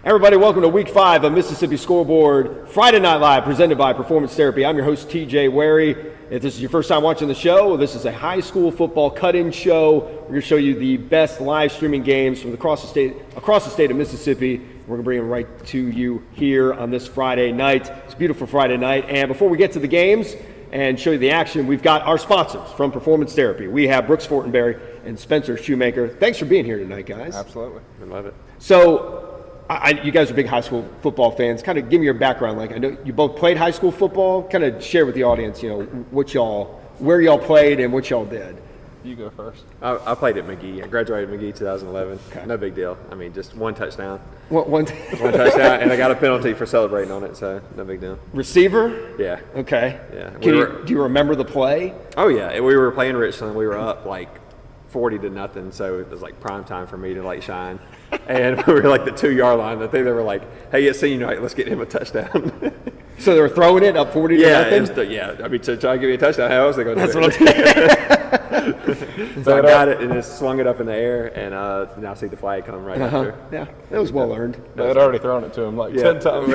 Everybody, welcome to Week 5 of Mississippi Scoreboard Friday Night Live, presented by Performance Therapy. I'm your host, TJ Werre. If this is your first time watching the show, this is a high school football cut-in show. We're going to show you the best live streaming games from across the state of Mississippi. We're going to bring them right to you here on this Friday night. It's a beautiful Friday night. And before we get to the games and show you the action, we've got our sponsors from Performance Therapy. We have Brooks Fortenberry and Spencer Shoemaker. Thanks for being here tonight, guys. Absolutely. I love it. So, you guys are big high school football fans. Kind of give me your background. Like, I know you both played high school football. Kind of share with the audience, where y'all played and what y'all did. You go first. I played at McGee. I graduated McGee 2011. Okay. No big deal. I mean, just one touchdown. One Touchdown, and I got a penalty for celebrating on it, so no big deal. Receiver? Yeah. Okay. Yeah. Do you remember the play? Oh, yeah. We were playing Richland. We were up like 40-0, so it was like prime time for me to like shine. And we were like the 2-yard line. I think they were like, "Hey, it's senior night. Let's get him a touchdown." So they were throwing it up 40 to nothing? Yeah. I mean, to try to give me a touchdown, how else are they going to do it? That's what So I got it and just slung it up in the air, and now I see the flag come right after. Yeah, that was well earned. They had already thrown it to him like 10 times.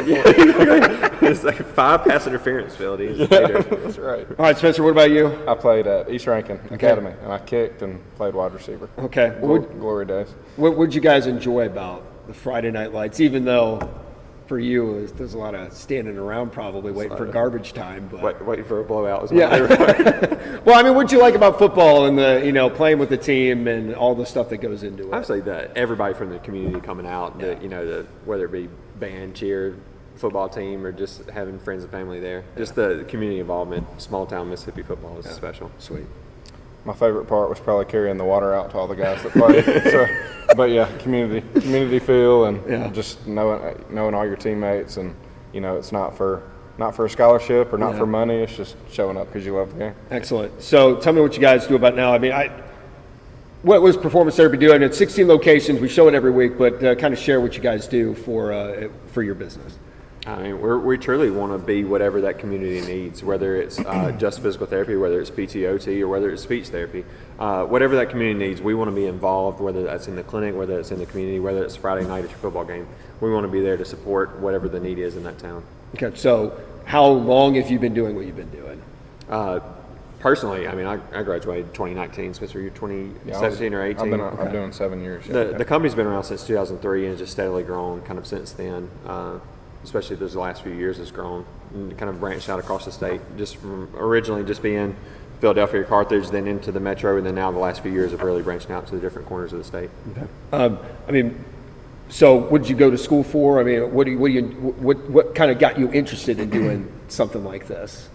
It's like 5 pass interference penalties. That's right. All right, Spencer, what about you? I played at East Rankin Academy, and I kicked and played wide receiver. Okay. Glory days. What would you guys enjoy about the Friday Night Lights, even though for you there's a lot of standing around probably waiting for garbage time? But Waiting for a blowout. Well, I mean, what'd you like about football and the playing with the team and all the stuff that goes into it? I'd say that everybody from the community coming out, whether it be band, cheer, football team, or just having friends and family there. Just the community involvement, small town Mississippi football is special. Sweet. My favorite part was probably carrying the water out to all the guys that played. But yeah, community feel, and just knowing all your teammates, and it's not for a scholarship or not for money. It's just showing up because you love the game. Excellent. So tell me what you guys do about now. I mean, what was Performance Therapy doing? It's 16 locations. We show it every week, but kind of share what you guys do for your business. I mean, we truly want to be whatever that community needs, whether it's just physical therapy, whether it's PTOT, or whether it's speech therapy. Whatever that community needs, we want to be involved, whether that's in the clinic, whether it's in the community, whether it's Friday night at your football game. We want to be there to support whatever the need is in that town. Okay, so how long have you been doing what you've been doing? Personally, I mean, I graduated 2019. Spencer, you're 2017 or 18? I'm doing 7 years. The company's been around since 2003 and just steadily grown kind of since then. Especially those last few years, has grown and kind of branched out across the state. Just from originally just being Philadelphia, Carthage, then into the metro, and then now the last few years have really branched out to the different corners of the state. Okay. So what did you go to school for? I mean, what kind of got you interested in doing something like this?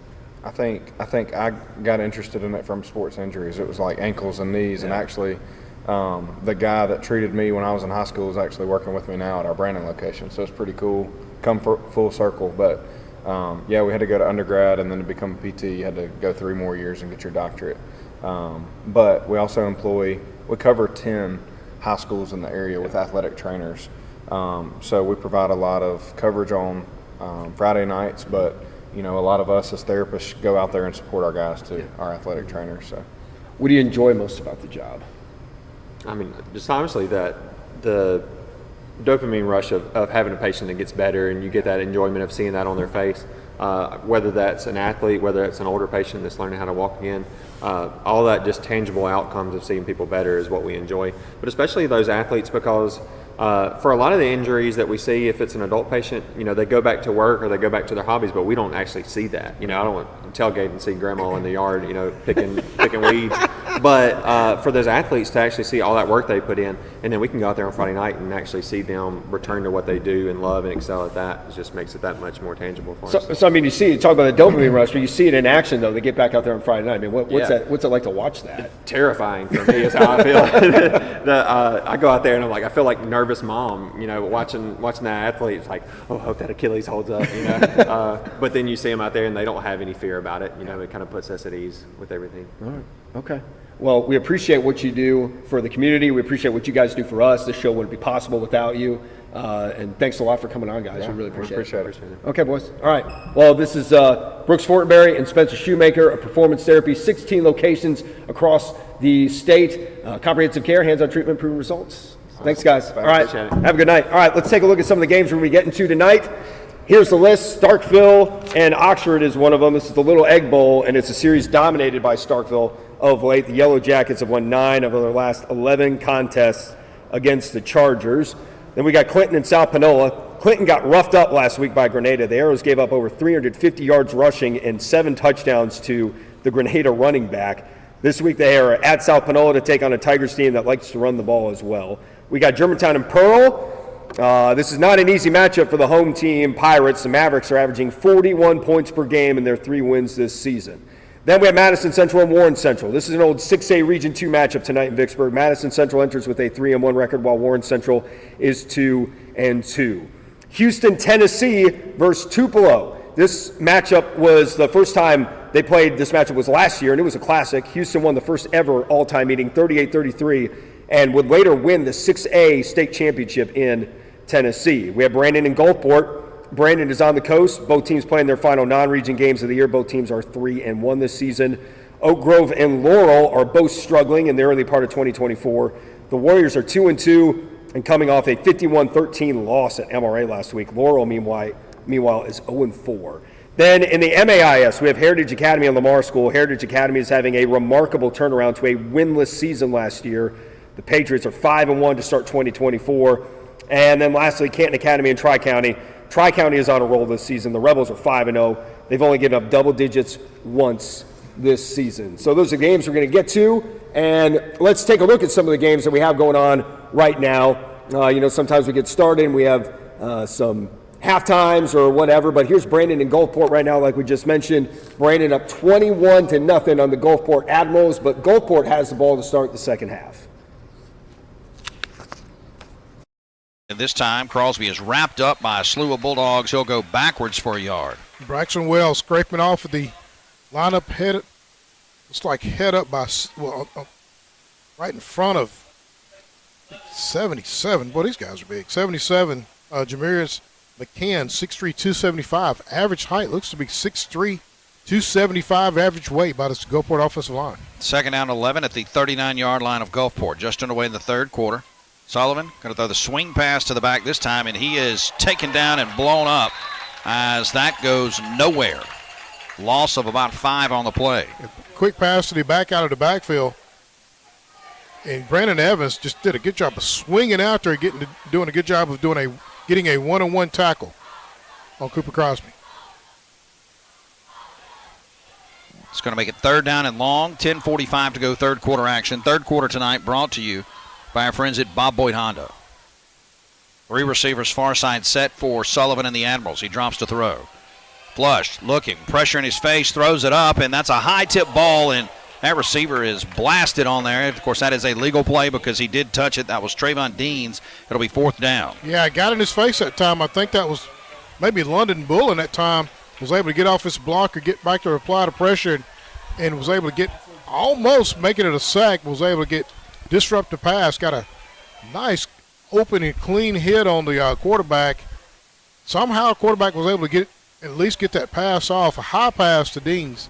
I think I got interested in it from sports injuries. It was like ankles and knees, and actually the guy that treated me when I was in high school is actually working with me now at our Brandon location. So it's pretty cool. Come full circle. But we had to go to undergrad, and then to become a PT, you had to go 3 more years and get your doctorate. But we also we cover 10 high schools in the area with athletic trainers. So we provide a lot of coverage on Friday nights, but a lot of us as therapists go out there and support our guys too, our athletic trainers. So, what do you enjoy most about the job? I mean, just honestly, that the dopamine rush of having a patient that gets better, and you get that enjoyment of seeing that on their face, whether that's an athlete, whether it's an older patient that's learning how to walk again, all that just tangible outcomes of seeing people better is what we enjoy. But especially those athletes, because for a lot of the injuries that we see, if it's an adult patient, they go back to work or they go back to their hobbies, but we don't actually see that. I don't want to tailgate and see grandma in the yard, picking weeds. But for those athletes to actually see all that work they put in, and then we can go out there on Friday night and actually see them return to what they do and love and excel at that, it just makes it that much more tangible for us. So I mean, you talk about the dopamine rush, but you see it in action though. They get back out there on Friday night. I mean, what's it like to watch that? Terrifying for me is how I feel. I go out there and I'm like, I feel like nervous mom, watching that athlete. It's like, oh, hope that Achilles holds up, But then you see them out there and they don't have any fear about it. It kind of puts us at ease with everything. All right. Okay. Well, we appreciate what you do for the community. We appreciate what you guys do for us. This show wouldn't be possible without you. And thanks a lot for coming on, guys. We really appreciate it. Okay, boys. All right. Well, this is Brooks Fortenberry and Spencer Shoemaker of Performance Therapy, 16 locations across the state. Comprehensive care, hands-on treatment, proven results. Thanks, guys. All right. Appreciate it. Have a good night. All right, let's take a look at some of the games we're going to be getting to tonight. Here's the list. Starkville and Oxford is one of them. This is the Little Egg Bowl, and it's a series dominated by Starkville of late. The Yellow Jackets have won 9 of their last 11 contests against the Chargers. Then we got Clinton and South Panola. Clinton got roughed up last week by Grenada. The Arrows gave up over 350 yards rushing and 7 touchdowns to the Grenada running back. This week they are at South Panola to take on a Tigers team that likes to run the ball as well. We got Germantown and Pearl. This is not an easy matchup for the home team, Pirates. The Mavericks are averaging 41 points per game in their 3 wins this season. Then we have Madison Central and Warren Central. This is an old 6A Region 2 matchup tonight in Vicksburg. Madison Central enters with a 3-1 record, while Warren Central is 2-2. Houston, Tennessee versus Tupelo. This matchup was the first time they played. This matchup was last year, and it was a classic. Houston won the first ever all-time meeting, 38-33, and would later win the 6A state championship in Tennessee. We have Brandon and Gulfport. Brandon is on the coast. Both teams playing their final non-region games of the year. Both teams are 3-1 this season. Oak Grove and Laurel are both struggling in the early part of 2024. The Warriors are 2-2 and coming off a 51-13 loss at MRA last week. Laurel, meanwhile, is 0-4. Then in the MAIS, we have Heritage Academy and Lamar School. Heritage Academy is having a remarkable turnaround to a winless season last year. The Patriots are 5-1 to start 2024. And then lastly, Canton Academy and Tri-County. Tri-County is on a roll this season. The Rebels are 5-0. They've only given up double digits once this season. So those are the games we're going to get to. And let's take a look at some of the games that we have going on right now. Sometimes we get started and we have some halftimes or whatever, but here's Brandon and Gulfport right now, like we just mentioned. Brandon up 21-0 on the Gulfport Admirals, but Gulfport has the ball to start the second half. And this time, Crosby is wrapped up by a slew of Bulldogs. He'll go backwards for a yard. Braxton Wells scraping off of the lineup, head up by, right in front of 77. Boy, these guys are big. 77, Jamarius McCann, 6'3", 275. Average height looks to be 6'3", 275 average weight by this Gulfport offensive line. Second down 11 at the 39-yard line of Gulfport. Just underway in the third quarter. Sullivan going to throw the swing pass to the back this time, and he is taken down and blown up as that goes nowhere. Loss of about 5 on the play. Quick pass to the back out of the backfield. And Brandon Evans just did a good job of swinging out there, doing a good job of getting a one-on-one tackle on Cooper Crosby. It's going to make it third down and long. 10:45 to go, third quarter action. Third quarter tonight brought to you by our friends at Bob Boyd Honda. 3 receivers far side set for Sullivan and the Admirals. He drops to throw. Flush, looking, pressure in his face, throws it up, and that's a high tip ball, and that receiver is blasted on there. Of course, that is a legal play because he did touch it. That was Trayvon Deans. It'll be fourth down. Yeah, I got in his face that time. I think that was maybe London Bull in that time. Was able to get off his block or get back to apply the pressure and was able to get almost making it a sack, was able to disrupt the pass, got a nice open and clean hit on the quarterback. Somehow the quarterback was able to at least get that pass off, a high pass to Deans.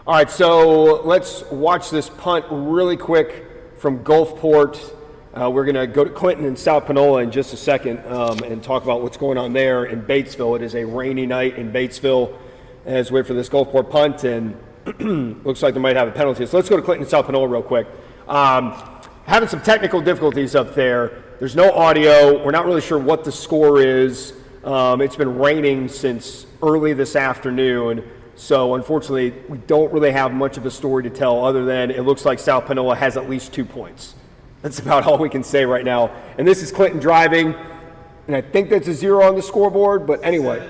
All right, so let's watch this punt really quick from Gulfport. We're going to go to Clinton and South Panola in just a second and talk about what's going on there in Batesville. It is a rainy night in Batesville as we wait for this Gulfport punt, and looks like they might have a penalty. So let's go to Clinton and South Panola real quick. Having some technical difficulties up there. There's no audio. We're not really sure what the score is. It's been raining since early this afternoon. So unfortunately, we don't really have much of a story to tell other than it looks like South Panola has at least 2 points. That's about all we can say right now. And this is Clinton driving, and I think that's a 0 on the scoreboard. But anyway,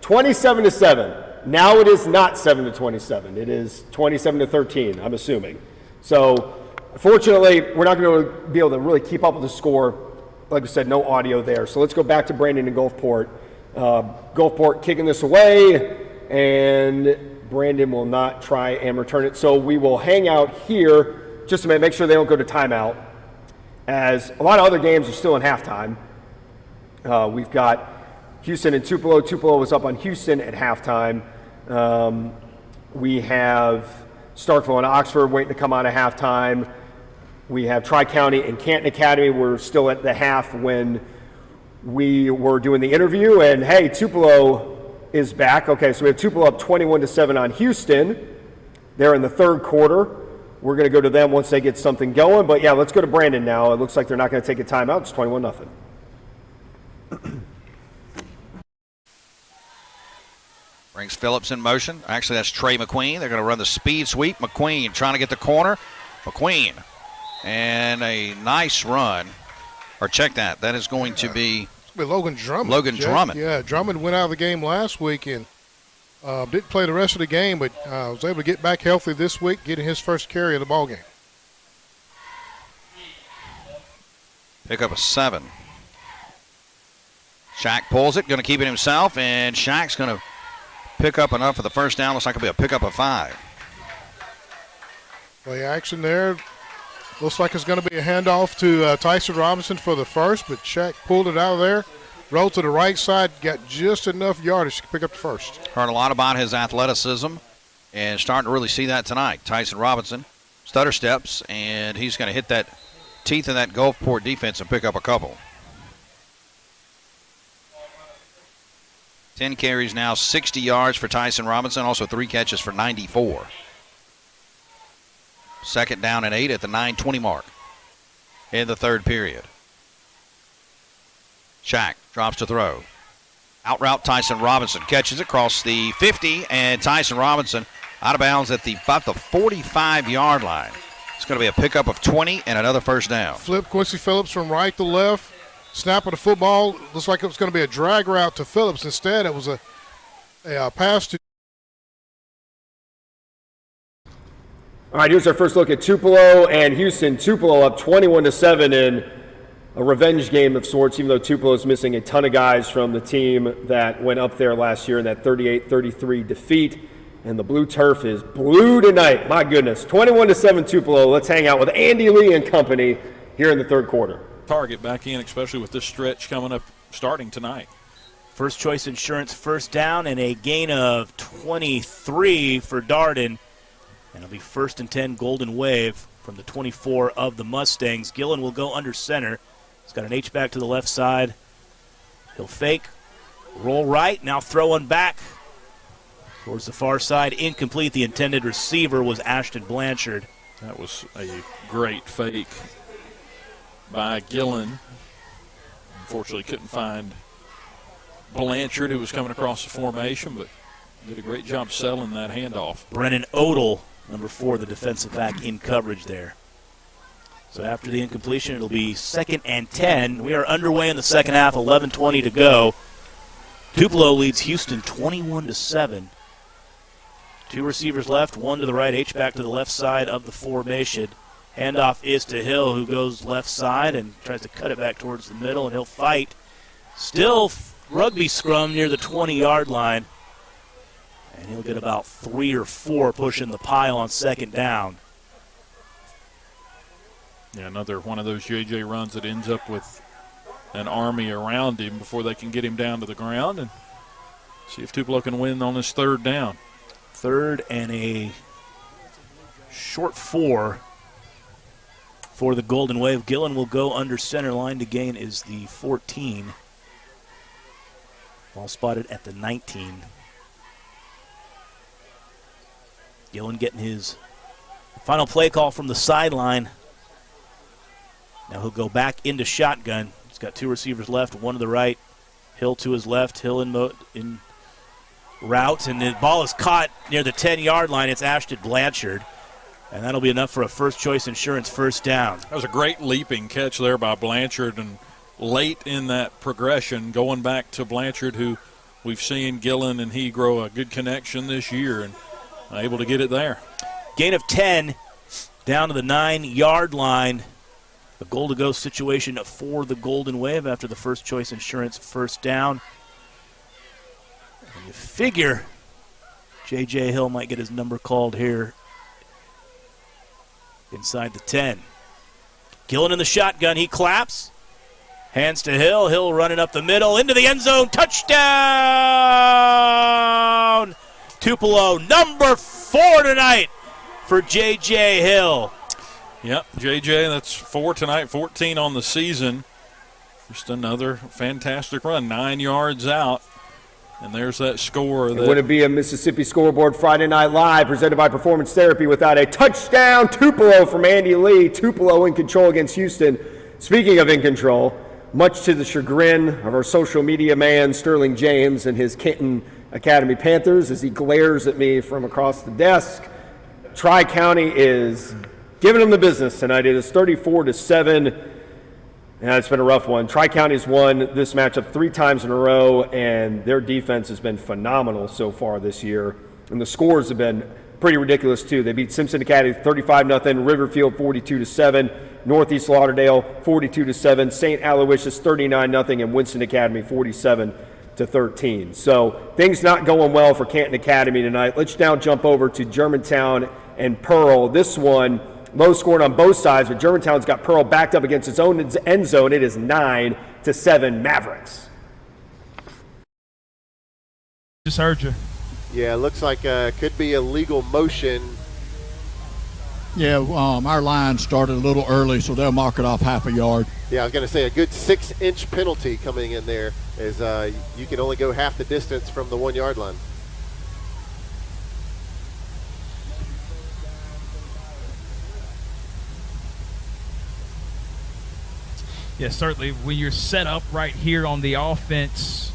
27-7. Now it is not 7-27. It is 27-13, I'm assuming. So unfortunately, we're not going to be able to really keep up with the score. Like I said, no audio there. So let's go back to Brandon and Gulfport. Gulfport kicking this away, and Brandon will not try and return it. So we will hang out here just to make sure they don't go to timeout, as a lot of other games are still in halftime. We've got Houston and Tupelo. Tupelo was up on Houston at halftime. We have Starkville and Oxford waiting to come on at halftime. We have Tri-County and Canton Academy. We're still at the half when we were doing the interview, and hey, Tupelo is back. Okay, so we have Tupelo up 21-7 on Houston. They're in the third quarter. We're going to go to them once they get something going. But yeah, let's go to Brandon now. It looks like they're not going to take a timeout. It's 21-0. Brings Phillips in motion. Actually, that's Trey McQueen. They're going to run the speed sweep. McQueen trying to get the corner. McQueen. And a nice run. Or check that. That is going to be Logan Drummond. Drummond. Yeah, Drummond went out of the game last week and didn't play the rest of the game, but was able to get back healthy this week, getting his first carry of the ball game. Pick up a 7. Shaq pulls it, going to keep it himself, and Shaq's going to pick up enough for the first down. Looks like it'll be a pickup of 5. Play action there. Looks like it's going to be a handoff to Tyson Robinson for the first, but Shaq pulled it out of there, rolled to the right side, got just enough yardage to pick up the first. Heard a lot about his athleticism and starting to really see that tonight. Tyson Robinson, stutter steps, and he's going to hit that teeth in that Gulfport defense and pick up a couple. 10 carries now, 60 yards for Tyson Robinson, also 3 catches for 94. Second down and 8 at the 9:20 mark in the third period. Shaq drops to throw. Out route Tyson Robinson catches it across the 50, and Tyson Robinson out of bounds at about the 45-yard line. It's going to be a pickup of 20 and another first down. Flip Quincy Phillips from right to left. Snap of the football. Looks like it was going to be a drag route to Phillips. Instead, it was a pass to. All right, here's our first look at Tupelo and Houston. Tupelo up 21-7 in a revenge game of sorts, even though Tupelo is missing a ton of guys from the team that went up there last year in that 38-33 defeat. And the blue turf is blue tonight. My goodness. 21-7 Tupelo. Let's hang out with Andy Lee and company here in the third quarter. Target back in, especially with this stretch coming up starting tonight. First Choice Insurance first down and a gain of 23 for Darden. And it'll be 1st and 10 Golden Wave from the 24 of the Mustangs. Gillen will go under center. He's got an H-back to the left side. He'll fake, roll right, now throwing back towards the far side. Incomplete. The intended receiver was Ashton Blanchard. That was a great fake by Gillen. Unfortunately, couldn't find Blanchard, who was coming across the formation, but did a great job selling that handoff. Brennan Odell, number 4, the defensive back in coverage there. So after the incompletion, it'll be 2nd and 10. We are underway in the second half, 11:20 to go. Tupelo leads Houston 21-7. 2 receivers left, 1 to the right, H-back to the left side of the formation. Handoff is to Hill, who goes left side and tries to cut it back towards the middle, and he'll fight. Still rugby scrum near the 20-yard line. And he'll get about 3 or 4 pushing the pile on second down. Yeah, another one of those J.J. runs that ends up with an army around him before they can get him down to the ground, and see if Tupelo can win on this third down. Third and a short 4 for the Golden Wave. Gillen will go under center. Line to gain is the 14. Ball spotted at the 19. Gillen getting his final play call from the sideline. Now he'll go back into shotgun. He's got 2 receivers left, 1 to the right. Hill to his left. Hill in route, and the ball is caught near the 10-yard line. It's Ashton Blanchard, and that'll be enough for a First Choice Insurance first down. That was a great leaping catch there by Blanchard, and late in that progression, going back to Blanchard, who we've seen Gillen and he grow a good connection this year, and able to get it there. Gain of 10 down to the 9-yard line. A goal-to-go situation for the Golden Wave after the First Choice Insurance first down. And you figure J.J. Hill might get his number called here inside the 10. Gillen in the shotgun. He claps. Hands to Hill. Hill running up the middle into the end zone. Touchdown! Tupelo, number 4 tonight for J.J. Hill. Yep, JJ, that's 4 tonight, 14 on the season. Just another fantastic run, 9 yards out. And there's that score. It wouldn't be a Mississippi Scoreboard Friday Night Live presented by Performance Therapy without a touchdown Tupelo from Andy Lee. Tupelo in control against Houston. Speaking of in control, much to the chagrin of our social media man, Sterling James, and his Kenton Academy Panthers as he glares at me from across the desk. Tri-County is giving them the business tonight. It is 34-7. Yeah, it's been a rough one. Tri-County's won this matchup 3 times in a row, and their defense has been phenomenal so far this year. And the scores have been pretty ridiculous, too. They beat Simpson Academy 35-0, Riverfield 42-7, Northeast Lauderdale 42-7, St. Aloysius 39-0, and Winston Academy 47-13. So things not going well for Canton Academy tonight. Let's now jump over to Germantown and Pearl. This one, low scoring on both sides, but Germantown's got Pearl backed up against its own end zone. It is 9-7 Mavericks. Just heard you. Yeah, it looks like could be a legal motion. Yeah, our line started a little early, so they'll mark it off half a yard. Yeah, I was going to say a good 6-inch penalty coming in there is you can only go half the distance from the 1 yard line. Yeah, certainly. When you're set up right here on the offense,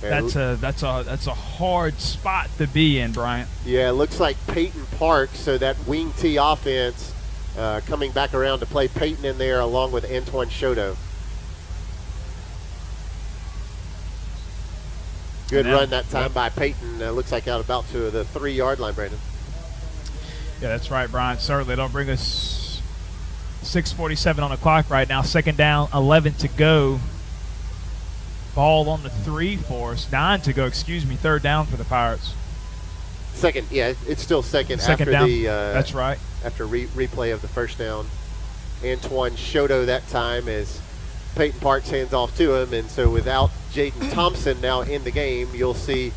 that's a hard spot to be in, Bryant. Yeah, it looks like Peyton Parks, so that wing T offense coming back around to play Peyton in there along with Antoine Shoto. Good run that time by Peyton. Looks like out about to the 3 yard line, Brandon. Yeah, that's right, Bryant. Certainly. Don't bring us 6:47 on the clock right now. 2nd down, 11 to go. Ball on the 3 for us. 9 to go, 3rd down for the Pirates. Second, yeah, it's still second Second after down. the That's right. After replay of the first down. Antoine Shoto that time as Peyton Parks hands off to him, and so without Jaden Thompson now in the game, you'll see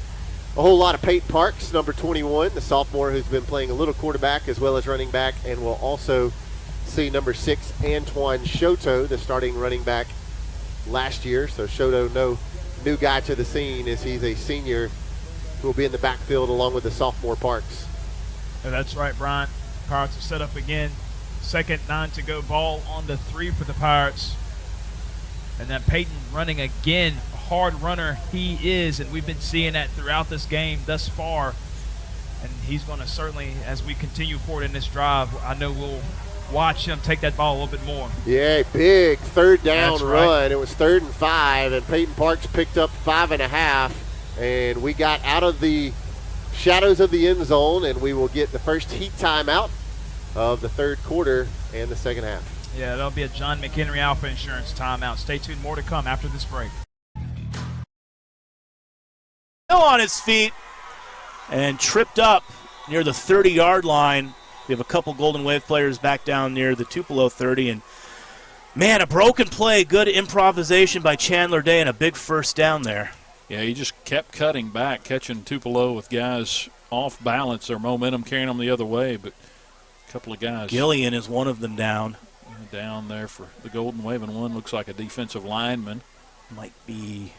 a whole lot of Peyton Parks, number 21, the sophomore who's been playing a little quarterback as well as running back, and we'll also see number 6, Antoine Shoto, the starting running back last year. So Shoto, no new guy to the scene as he's a senior who will be in the backfield along with the sophomore Parks. Yeah, that's right, Bryant. Pirates are set up again. 2nd, 9 to go. Ball on the 3 for the Pirates. And then Peyton running again. A hard runner he is, and we've been seeing that throughout this game thus far. And he's going to certainly, as we continue forward in this drive, I know we'll watch him take that ball a little bit more. Yeah, big 3rd down That's run. right. It was 3rd and 5, and Peyton Parks picked up 5.5, and we got out of the shadows of the end zone, and we will get the first heat timeout of the 3rd quarter and the 2nd half. Yeah, that'll be a John McHenry Alpha Insurance timeout. Stay tuned, more to come after this break. Still on his feet and tripped up near the 30-yard line. We have a couple Golden Wave players back down near the Tupelo 30, and man, a broken play, good improvisation by Chandler Day, and a big first down there. Yeah, he just kept cutting back, catching Tupelo with guys off balance, their momentum carrying them the other way, but a couple of guys. Gillian is one of them down. Down there for the Golden Wave, and one looks like a defensive lineman. Might be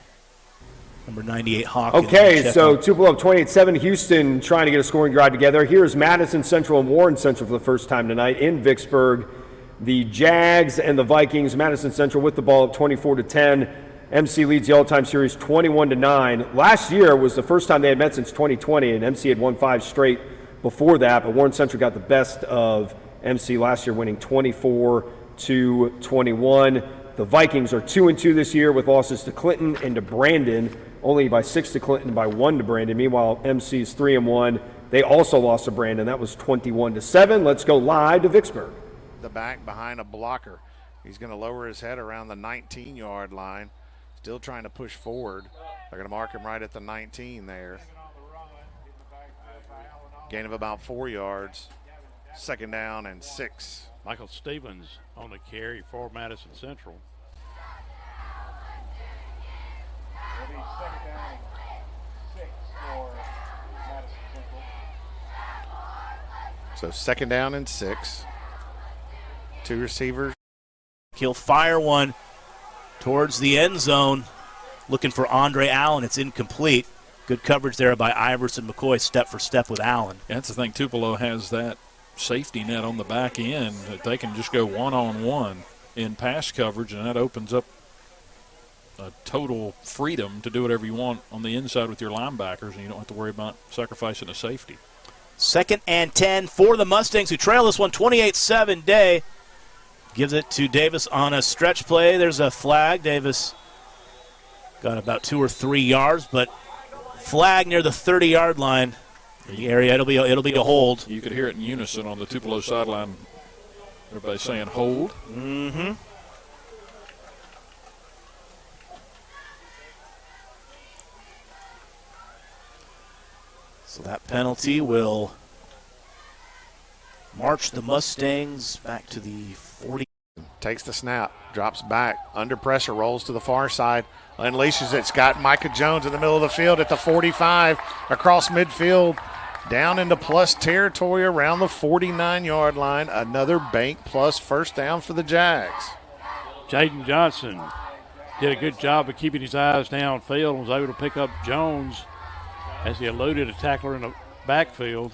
number 98, Hawkins. Okay, so Tupelo up 28-7. Houston trying to get a scoring drive together. Here's Madison Central and Warren Central for the first time tonight in Vicksburg. The Jags and the Vikings. Madison Central with the ball up 24-10. MC leads the all-time series 21-9. Last year was the first time they had met since 2020, and MC had won 5 straight before that, but Warren Central got the best of MC last year, winning 24-21. The Vikings are 2-2 this year with losses to Clinton and to Brandon, only by 6 to Clinton, by 1 to Brandon. Meanwhile, MC is 3-1. They also lost to Brandon. That was 21-7. Let's go live to Vicksburg. The back behind a blocker. He's going to lower his head around the 19-yard line. Still trying to push forward. They're going to mark him right at the 19 there. Gain of about 4 yards. 2nd down and 6. Michael Stevens on the carry for Madison Central. So 2nd down and 6. Two receivers. He'll fire one towards the end zone, looking for Andre Allen. It's incomplete. Good coverage there by Iverson McCoy, step for step with Allen. Yeah, that's the thing. Tupelo has that safety net on the back end that they can just go one-on-one in pass coverage, and that opens up a total freedom to do whatever you want on the inside with your linebackers, and you don't have to worry about sacrificing a safety. 2nd and 10 for the Mustangs, who trail this one 28-7. Day gives it to Davis on a stretch play. There's a flag. Davis got about 2 or 3 yards, but flag near the 30-yard line in the area. It'll be a hold. You could hear it in unison on the Tupelo sideline. Everybody saying hold. Mm-hmm. So that penalty will march the Mustangs back to the 40. Takes the snap, drops back, under pressure, rolls to the far side, unleashes it. It's got Micah Jones in the middle of the field at the 45, across midfield, down into plus territory around the 49-yard line. Another bank plus first down for the Jags. Jaden Johnson did a good job of keeping his eyes downfield and was able to pick up Jones as he eluded a tackler in the backfield.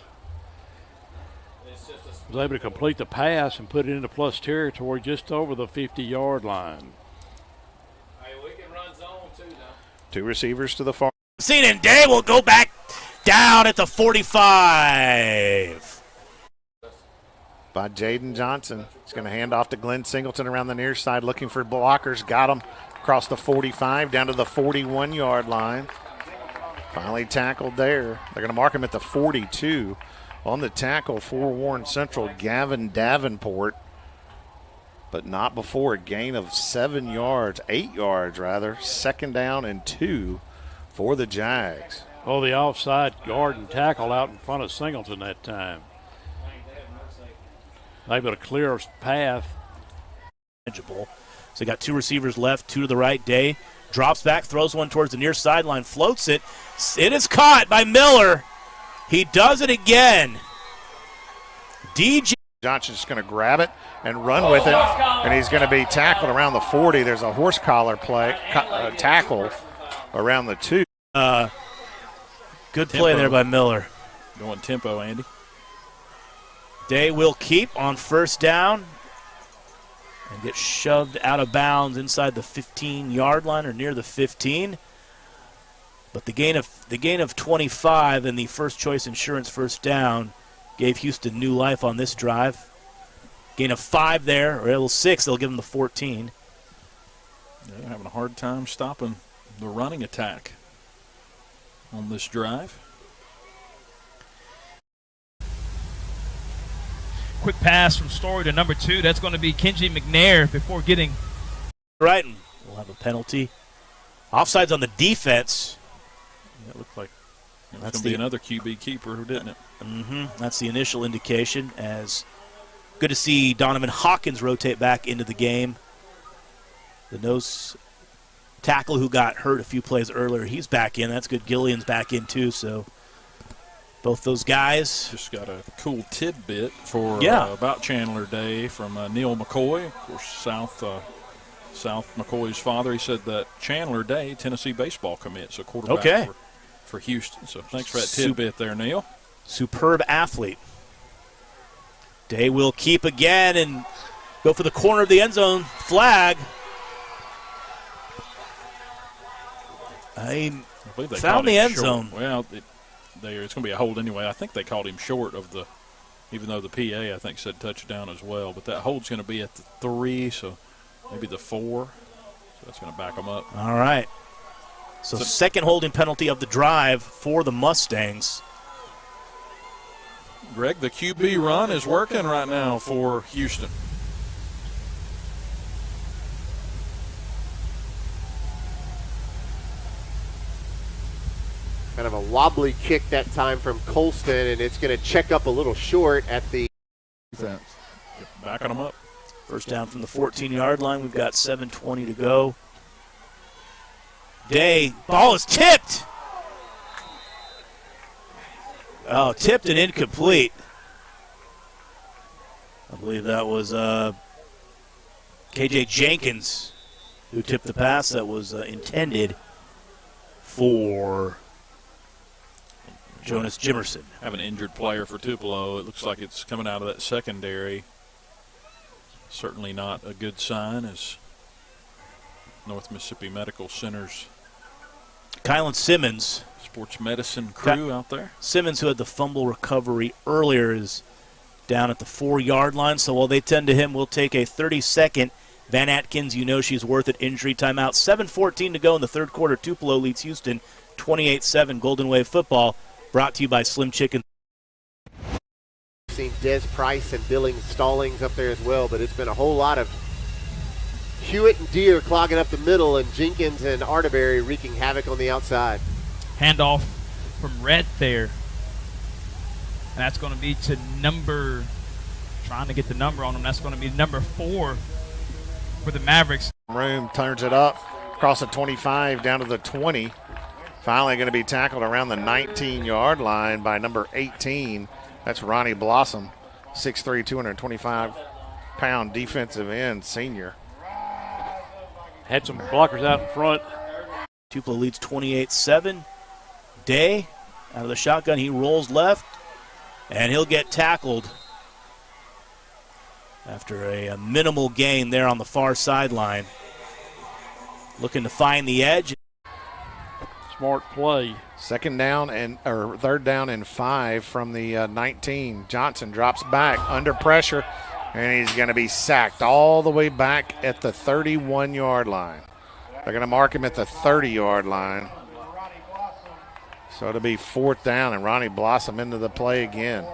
Was able to complete the pass and put it into plus territory just over the 50-yard line. Hey, we can run zone too now. Two receivers to the far. Seen and Day will go back down at the 45. By Jaden Johnson. He's going to hand off to Glenn Singleton around the near side, looking for blockers. Got him across the 45, down to the 41-yard line. Finally tackled there. They're going to mark him at the 42. On the tackle for Warren Central, Gavin Davenport, but not before a gain of 7 yards, 8 yards rather. 2nd down and 2 for the Jags. Oh, the offside guard and tackle out in front of Singleton that time. Able to clear a path. So they got 2 receivers left, 2 to the right. Day drops back, throws one towards the near sideline, floats it. It is caught by Miller. He does it again. DJ Johnson's going to grab it and run with it, and he's going to be tackled around the 40. There's a horse collar tackle around the 2. Good play there by Miller. Going tempo, Andy. Day will keep on first down and get shoved out of bounds inside the 15-yard line or near the 15. But the gain of 25 and the first choice insurance first down gave Houston new life on this drive. Gain of 5 there, or a little 6, they'll give them the 14. They're having a hard time stopping the running attack on this drive. Quick pass from Story to number 2. That's going to be Kenji McNair before getting right. And we'll have a penalty. Offsides on the defense. That looked like that's going to be another QB keeper, didn't it? Mm-hmm. That's the initial indication. As good to see Donovan Hawkins rotate back into the game. The nose tackle who got hurt a few plays earlier, he's back in. That's good. Gillian's back in too. So both those guys. Just got a cool tidbit for about Chandler Day from Neil McCoy, of course, South McCoy's father. He said that Chandler Day, Tennessee baseball commit, so quarterback for Houston. So thanks for that tidbit there, Neil. Superb athlete. Day will keep again and go for the corner of the end zone. Flag. I believe they found the end zone. Well, it's going to be a hold anyway. I think they called him short of the, even though the PA, I think, said touchdown as well. But that hold's going to be at the 3, so maybe the 4. So that's going to back them up. All right. So second holding penalty of the drive for the Mustangs. Greg, the QB run is working right now for Houston. Kind of a wobbly kick that time from Colston, and it's going to check up a little short at the defense. Backing them up. First down from the 14-yard line. We've got 7:20 to go. Day, ball is tipped. Oh, tipped and incomplete. I believe that was KJ Jenkins, who tipped the pass that was intended for Jonas Jimerson. Have an injured player for Tupelo. It looks like it's coming out of that secondary. Certainly not a good sign as North Mississippi Medical Center's Kylan Simmons, sports medicine crew out there. Simmons, who had the fumble recovery earlier, is down at the 4-yard line. So while they tend to him, we'll take a 30-second Van Atkins, you know she's worth it, injury timeout. 7:14 to go in the third quarter. Tupelo leads Houston 28-7. Golden Wave football brought to you by Slim Chicken. We've seen Des Price and Billings Stallings up there as well, but it's been a whole lot of Hewitt and Deere clogging up the middle, and Jenkins and Arterberry wreaking havoc on the outside. Handoff from Red there. And that's going to be to trying to get the number on him. That's going to be number 4 for the Mavericks. Room turns it up across the 25 down to the 20. Finally going to be tackled around the 19-yard line by number 18. That's Ronnie Blossom, 6'3", 225-pound defensive end senior. Had some blockers out in front. Tupelo leads 28-7. Day out of the shotgun. He rolls left, and he'll get tackled after a minimal gain there on the far sideline. Looking to find the edge. Smart play. Third down and 5 from the 19. Johnson drops back under pressure, and he's going to be sacked all the way back at the 31-yard line. They're going to mark him at the 30-yard line. So it'll be 4th down, and Ronnie Blossom into the play again.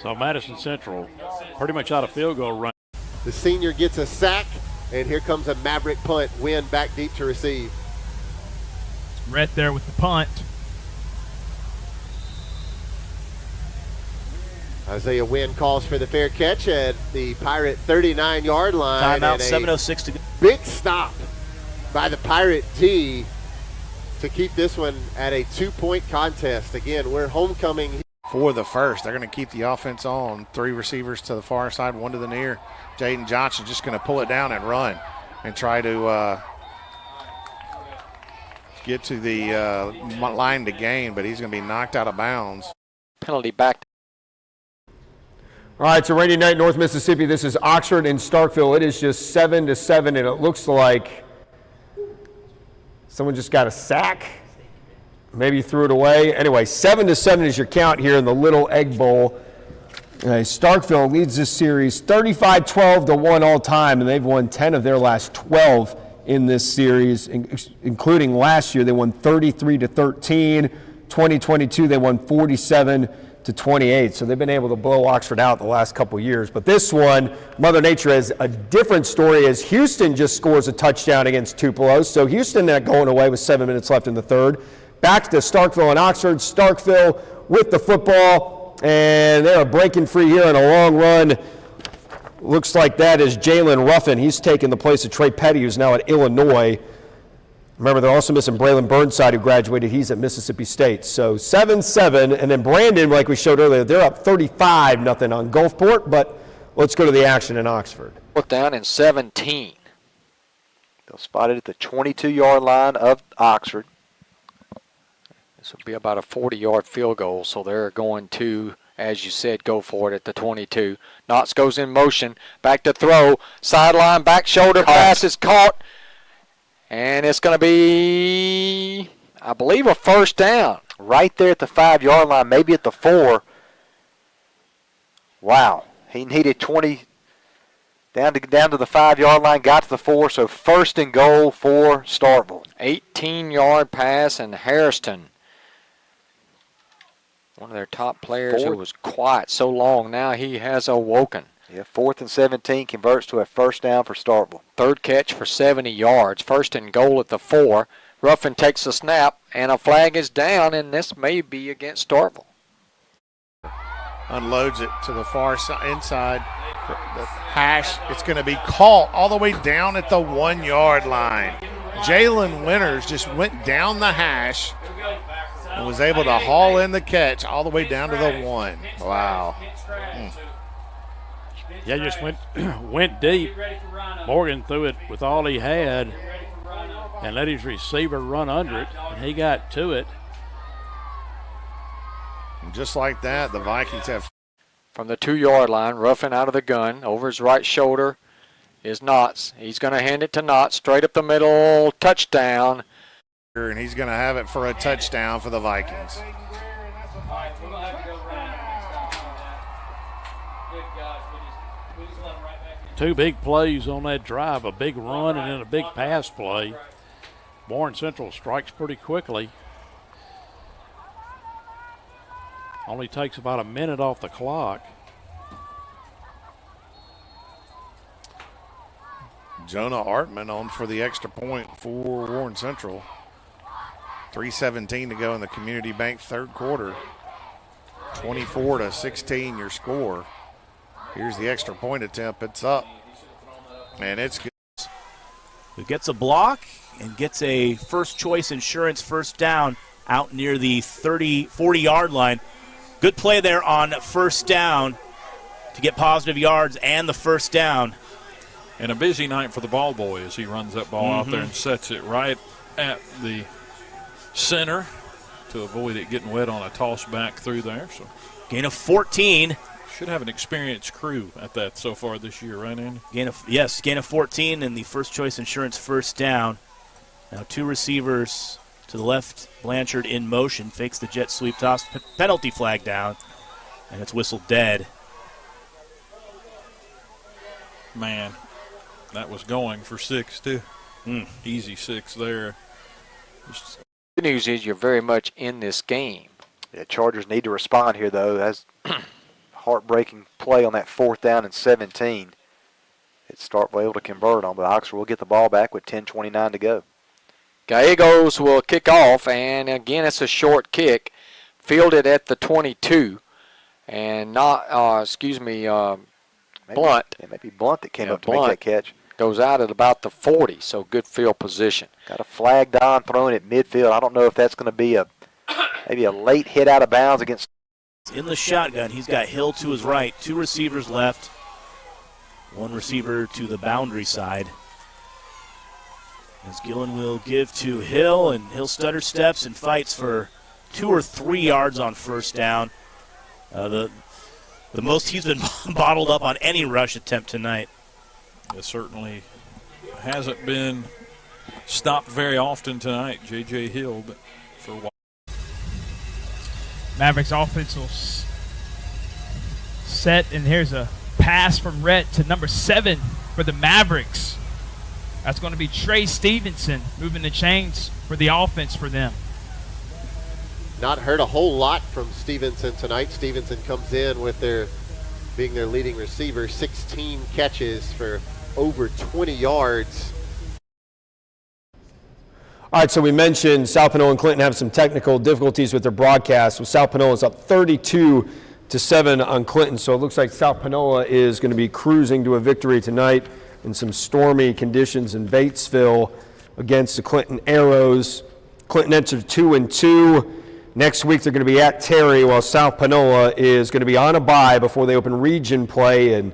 So Madison Central pretty much out of field goal range. The senior gets a sack, and here comes a Maverick punt. Wynn back deep to receive. Red there with the punt. Isaiah Wynn calls for the fair catch at the Pirate 39-yard line. Timeout, 7:06 to go. Big stop by the Pirate D to keep this one at a 2-point contest. Again, we're homecoming. For the first, they're going to keep the offense on. 3 receivers to the far side, 1 to the near. Jaden Johnson just going to pull it down and run and try to get to the line to gain, but he's going to be knocked out of bounds. Penalty back. All right, it's a rainy night in North Mississippi. This is Oxford and Starkville. It is just 7-7, and it looks like someone just got a sack. Maybe threw it away. Anyway, 7-7 is your count here in the Little Egg Bowl. Starkville leads this series 35-12-1 all time, and they've won 10 of their last 12 in this series, including last year. They won 33-13. 2022, they won 47-28. So they've been able to blow Oxford out the last couple years. But this one, Mother Nature has a different story as Houston just scores a touchdown against Tupelo. So Houston not going away with 7 minutes left in the third. Back to Starkville and Oxford. Starkville with the football, and they're breaking free here on a long run. Looks like that is Jalen Ruffin. He's taking the place of Trey Petty, who's now at Illinois. Remember, they're also missing Braylon Burnside, who graduated. He's at Mississippi State. So 7-7, and then Brandon, like we showed earlier, they're up 35-0 on Gulfport, but let's go to the action in Oxford. 4th down and 17. They'll spot it at the 22-yard line of Oxford. This will be about a 40-yard field goal, so they're going to, as you said, go for it at the 22. Knotts goes in motion, back to throw, sideline, back shoulder pass is caught, and it's going to be, I believe, a 1st down right there at the 5-yard line, maybe at the 4. Wow, he needed 20 down to the 5-yard line, got to the 4, so 1st and goal for Starkville. 18-yard pass, and Harrison, one of their top players who was quiet so long, now he has awoken. Yeah, 4th and 17 converts to a 1st down for Starkville. 3rd catch for 70 yards. 1st and goal at the 4. Ruffin takes the snap, and a flag is down, and this may be against Starkville. Unloads it to the far side, inside the hash. It's going to be caught all the way down at the 1-yard line. Jalen Winters just went down the hash and was able to haul in the catch all the way down to the 1. Wow. Yeah, just went deep. Morgan threw it with all he had and let his receiver run under it, and he got to it. And just like that, the Vikings have. From the 2-yard line, roughing out of the gun, over his right shoulder is Knotts. He's going to hand it to Knotts, straight up the middle, touchdown. And he's going to have it for a touchdown for the Vikings. Two big plays on that drive, a big run and then a big pass play. Warren Central strikes pretty quickly. Only takes about a minute off the clock. Jonah Artman on for the extra point for Warren Central. 3:17 to go in the Community Bank third quarter. 24-16 your score. Here's the extra point attempt. It's up. And it's good. Who gets a block and gets a first choice insurance first down out near the 40-yard line. Good play there on first down to get positive yards and the first down. And a busy night for the ball boy as he runs that ball out there and sets it right at the center to avoid it getting wet on a toss back through there. So gain of 14. Should have an experienced crew at that so far this year, right, Andy? Gain of 14 and the first choice insurance first down. Now two receivers to the left. Blanchard in motion, fakes the jet sweep toss, penalty flag down, and it's whistled dead. Man, that was going for 6 too. Easy 6 there. The good news is you're very much in this game. The Chargers need to respond here, though. That's heartbreaking play on that 4th down and 17. It's Starkville able to convert on, but Oxford will get the ball back with 10:29 to go. Gallegos will kick off, and again, it's a short kick, fielded at the 22, and not, Blunt. It may be Blunt that came up to make that catch. Goes out at about the 40, so good field position. Got a flag down thrown at midfield. I don't know if that's going to be maybe a late hit out of bounds against. In the shotgun, he's got Hill to his right, two receivers left, one receiver to the boundary side. As Gillen will give to Hill, and Hill stutter steps and fights for 2 or 3 yards on first down. The most he's been bottled up on any rush attempt tonight. It certainly hasn't been stopped very often tonight, J.J. Hill, but for a while. Mavericks offense will set, and here's a pass from Rhett to number 7 for the Mavericks. That's going to be Trey Stevenson moving the chains for the offense for them. Not heard a whole lot from Stevenson tonight. Stevenson comes in with being their leading receiver, 16 catches for over 20 yards. All right, so we mentioned South Panola and Clinton have some technical difficulties with their broadcast. Well, South Panola is up 32-7 on Clinton, so it looks like South Panola is going to be cruising to a victory tonight in some stormy conditions in Batesville against the Clinton Arrows. Clinton entered 2-2. Next week they're going to be at Terry, while South Panola is going to be on a bye before they open region play and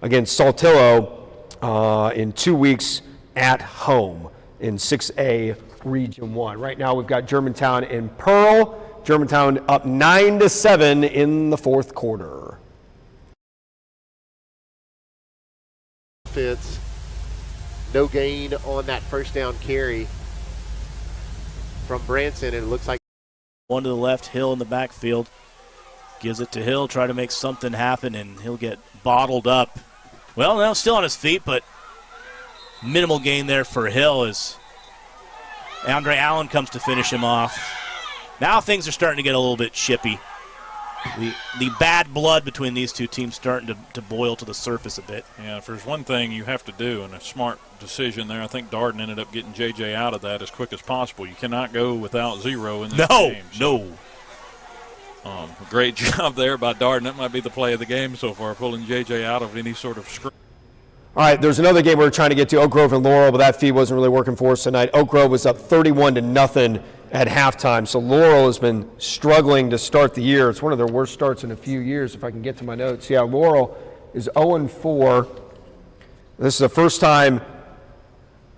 against Saltillo in 2 weeks at home in 6A Region 1. Right now we've got Germantown and Pearl. Germantown up 9-7 in the fourth quarter. Offense, no gain on that first down carry from Branson, and it looks like one to the left, Hill in the backfield. Gives it to Hill, try to make something happen, and he'll get bottled up. Well, now still on his feet, but minimal gain there for Hill as Andre Allen comes to finish him off. Now things are starting to get a little bit chippy. The bad blood between these two teams starting to boil to the surface a bit. Yeah, if there's one thing you have to do, and a smart decision there, I think Darden ended up getting J.J. out of that as quick as possible. You cannot go without 0 in this game. No. Great job there by Darden. That might be the play of the game so far, pulling J.J. out of any sort of screen. All right, there's another game we're trying to get to, Oak Grove and Laurel, but that feed wasn't really working for us tonight. Oak Grove was up 31-0 at halftime, so Laurel has been struggling to start the year. It's one of their worst starts in a few years, if I can get to my notes. Yeah, Laurel is 0-4. This is the first time.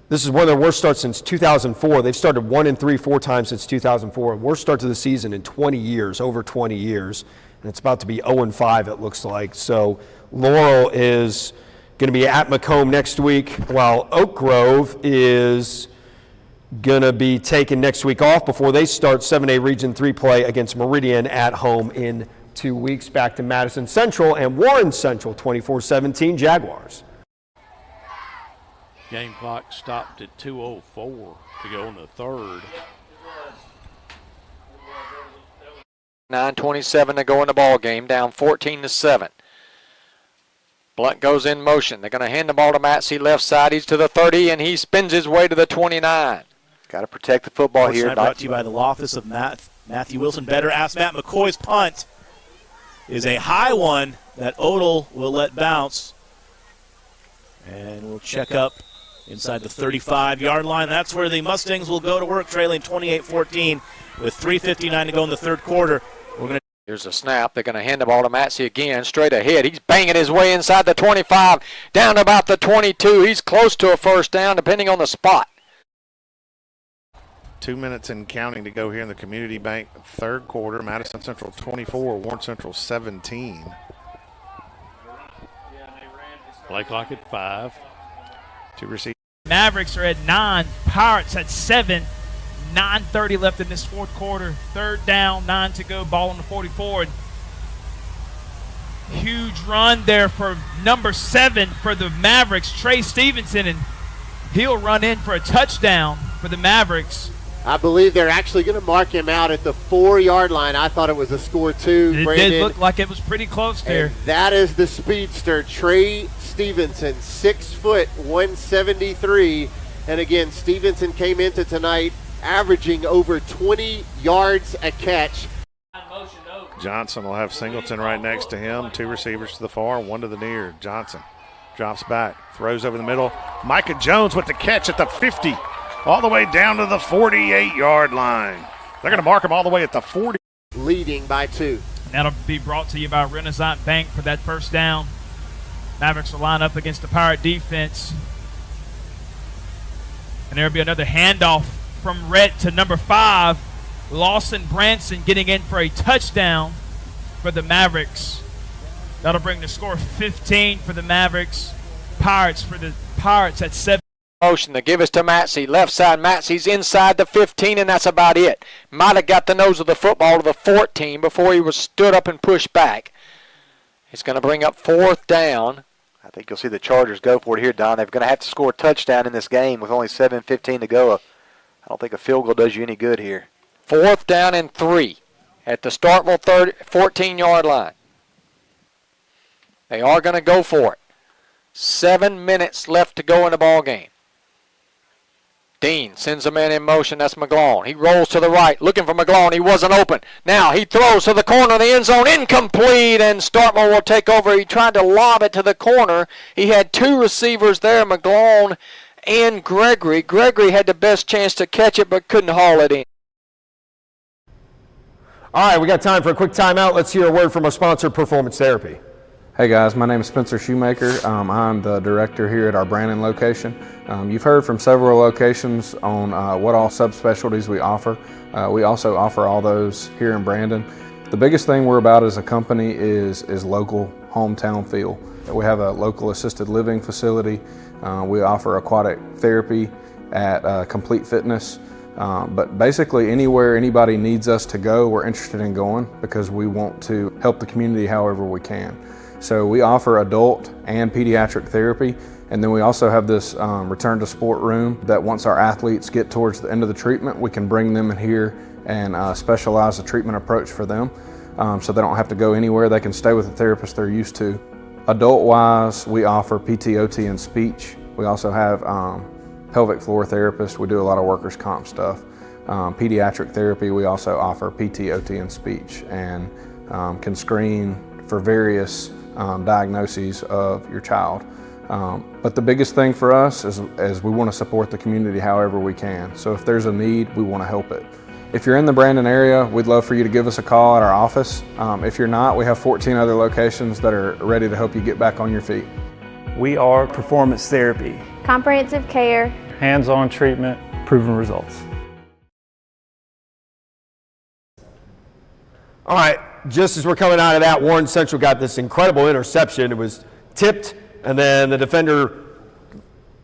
This is one of their worst starts since 2004. They've started 1-3 4 times since 2004. Worst start to the season in 20 years, over 20 years. And it's about to be 0-5, it looks like. So Laurel is going to be at Macomb next week, while Oak Grove is going to be taking next week off before they start 7A Region 3 play against Meridian at home in 2 weeks. Back to Madison Central and Warren Central, 24-17 Jaguars. Game clock stopped at 2:04 to go in the third. 9:27 to go in the ball game, down 14-7. Blunt goes in motion. They're going to hand the ball to Matsey left side. He's to the 30, and he spins his way to the 29. Got to protect the football Coach here. Tonight brought to you by the law office of Matthew Wilson. Better ask Matt. McCoy's punt is a high one that Odell will let bounce. And we'll check up inside the 35-yard line. That's where the Mustangs will go to work, trailing 28-14 with 3:59 to go in the third quarter. Here's a snap. They're going to hand the ball to Matsey again, straight ahead. He's banging his way inside the 25, down to about the 22. He's close to a first down, depending on the spot. 2 minutes and counting to go here in the Community Bank third quarter. Madison Central 24, Warren Central 17. Play clock at 5. To receive. Mavericks are at 9, Pirates at 7. 9:30 left in this fourth quarter. Third down, 9 to go, ball on the 44. Huge run there for number 7 for the Mavericks, Trey Stevenson, and he'll run in for a touchdown for the Mavericks. I believe they're actually going to mark him out at the 4-yard line. I thought it was a score 2. It Brandon, did look like it was pretty close there. And that is the speedster, Trey Stevenson, 6 foot, 173. And again, Stevenson came into tonight averaging over 20 yards a catch. Johnson will have Singleton right next to him. 2 receivers to the far, 1 to the near. Johnson drops back, throws over the middle. Micah Jones with the catch at the 50, all the way down to the 48-yard line. They're going to mark him all the way at the 40. Leading by 2. And that'll be brought to you by Renaissance Bank for that first down. Mavericks will line up against the Pirate defense. And there'll be another handoff from Rhett to number 5. Lawson Branson getting in for a touchdown for the Mavericks. That'll bring the score 15 for the Mavericks. Pirates at 7. Motion to give us to Matsey. Left side, Matsey's inside the 15, and that's about it. Might have got the nose of the football to the 14 before he was stood up and pushed back. It's going to bring up 4th down. I think you'll see the Chargers go for it here, Don. They're going to have to score a touchdown in this game with only 7:15 to go. I don't think a field goal does you any good here. 4th down and 3 at the Starkville 14-yard line. They are going to go for it. 7 minutes left to go in the ball game. Dean sends a man in motion. That's McGlone. He rolls to the right, looking for McGlone. He wasn't open. Now he throws to the corner of the end zone. Incomplete, and Starkville will take over. He tried to lob it to the corner. He had 2 receivers there, McGlone and Gregory. Gregory had the best chance to catch it, but couldn't haul it in. All right, we got time for a quick timeout. Let's hear a word from our sponsor, Performance Therapy. Hey guys, my name is Spencer Shoemaker. I'm the director here at our Brandon location. You've heard from several locations on what all subspecialties we offer. We also offer all those here in Brandon. The biggest thing we're about as a company is local hometown feel. We have a local assisted living facility. We offer aquatic therapy at Complete Fitness. But basically anywhere anybody needs us to go, we're interested in going because we want to help the community however we can. So we offer adult and pediatric therapy, and then we also have this return to sport room that once our athletes get towards the end of the treatment, we can bring them in here and specialize the treatment approach for them so they don't have to go anywhere. They can stay with the therapist they're used to. Adult-wise, we offer PT, OT, and speech. We also have pelvic floor therapists. We do a lot of workers' comp stuff. Pediatric therapy, we also offer PT, OT, and speech, and can screen for various diagnoses of your child. But the biggest thing for us is we want to support the community however we can. So if there's a need, we want to help it. If you're in the Brandon area, we'd love for you to give us a call at our office. If you're not, we have 14 other locations that are ready to help you get back on your feet. We are performance therapy. Comprehensive care. Hands-on treatment, proven results. All right, just as we're coming out of that, Warren Central got this incredible interception. It was tipped, and then the defender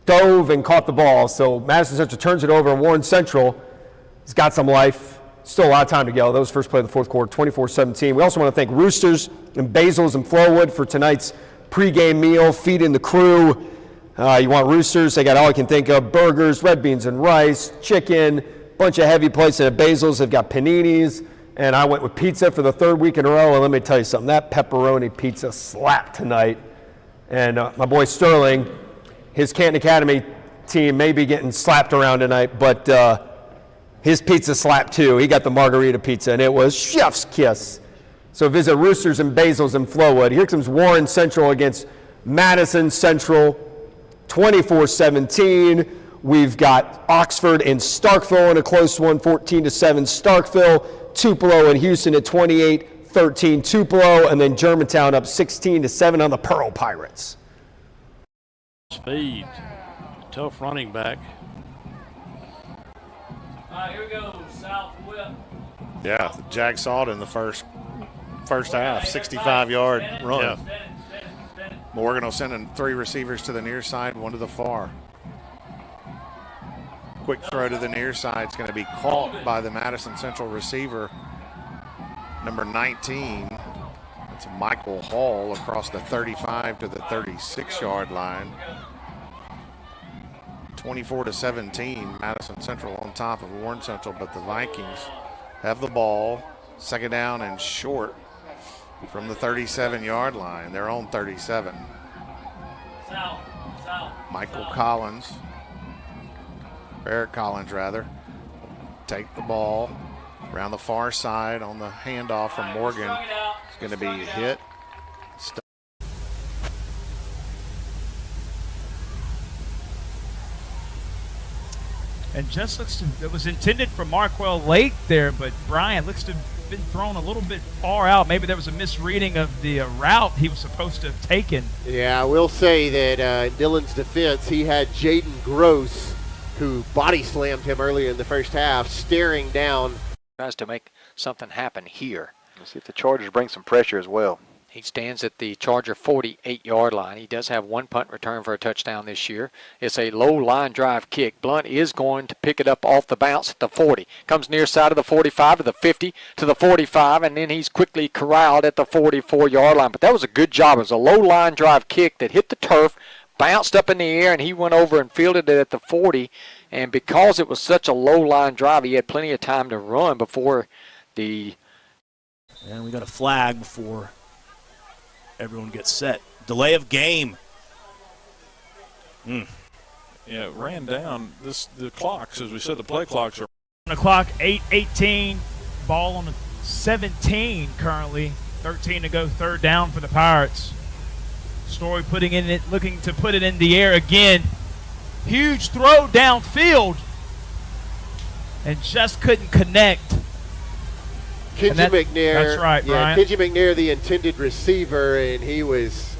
dove and caught the ball. So Madison Central turns it over, and Warren Central has got some life. Still a lot of time to go. That was the first play of the fourth quarter, 24-17. We also want to thank Roosters and Basil's and Flowood for tonight's pregame meal, feeding the crew. You want Roosters, they got all you can think of, burgers, red beans and rice, chicken, bunch of heavy plates. And at Basil's, they've got paninis. And I went with pizza for the third week in a row, and let me tell you something, that pepperoni pizza slapped tonight. And my boy Sterling, his Canton Academy team may be getting slapped around tonight, but his pizza slapped too. He got the margarita pizza, and it was chef's kiss. So visit Roosters and Basil's in Flowood. Here comes Warren Central against Madison Central, 24-17. We've got Oxford and Starkville in a close one, 14-7 Starkville. Tupelo and Houston at 28-13 Tupelo, and then Germantown up 16-7 on the Pearl Pirates. Speed, tough running back. All right, here we go, south whip. Yeah, the Jags saw it in the first half, 65-yard run. Yeah. Morgan will send 3 receivers to the near side, 1 to the far. Quick throw to the near side is going to be caught by the Madison Central receiver, number 19. It's Michael Hall across the 35 to the 36-yard line. 24-17, Madison Central on top of Warren Central, but the Vikings have the ball, second down and short from the 37-yard line. They're on 37. Michael Collins. Eric Collins, rather, take the ball around the far side on the handoff from Morgan. It's going to be hit. And just looks to, it was intended for Marquell Lake there, but Brian looks to have been thrown a little bit far out. Maybe there was a misreading of the route he was supposed to have taken. Yeah, I will say that in Dillon's defense, he had Jaden Gross, who body slammed him earlier in the first half, staring down. Tries to make something happen here. Let's see if the Chargers bring some pressure as well. He stands at the Charger 48-yard line. He does have 1 punt return for a touchdown this year. It's a low line drive kick. Blunt is going to pick it up off the bounce at the 40. Comes near side of the 45 to the 50 to the 45, and then he's quickly corralled at the 44-yard line. But that was a good job. It was a low line drive kick that hit the turf, bounced up in the air, and he went over and fielded it at the 40. And because it was such a low line drive, he had plenty of time to run before the... And we got a flag before everyone gets set. Delay of game. Yeah, it ran down. The clocks, as we said, the play clocks are... 1 o'clock, 8:18. Ball on the 17 currently. 13 to go, third down for the Pirates. Story putting in it, looking to put it in the air again. Huge throw downfield, and just couldn't connect. Kenji McNair. That's right, Brian. Kenji McNair, the intended receiver, and he was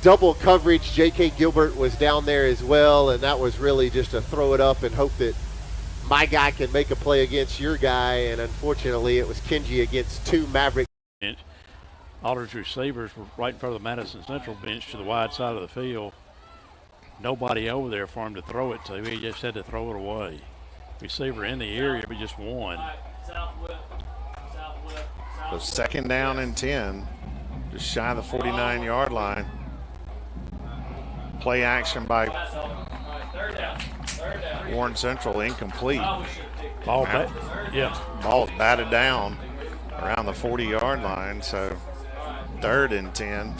double coverage. J.K. Gilbert was down there as well, and that was really just a throw it up and hope that my guy can make a play against your guy, and unfortunately it was Kenji against 2 Maverick. Aldridge receivers were right in front of the Madison Central bench to the wide side of the field. Nobody over there for him to throw it to. He just had to throw it away. Receiver in the area, but just one. So second down and 10, just shy of the 49-yard line. Play action by Warren Central, incomplete. Ball is batted down around the 40-yard line, so third and 10.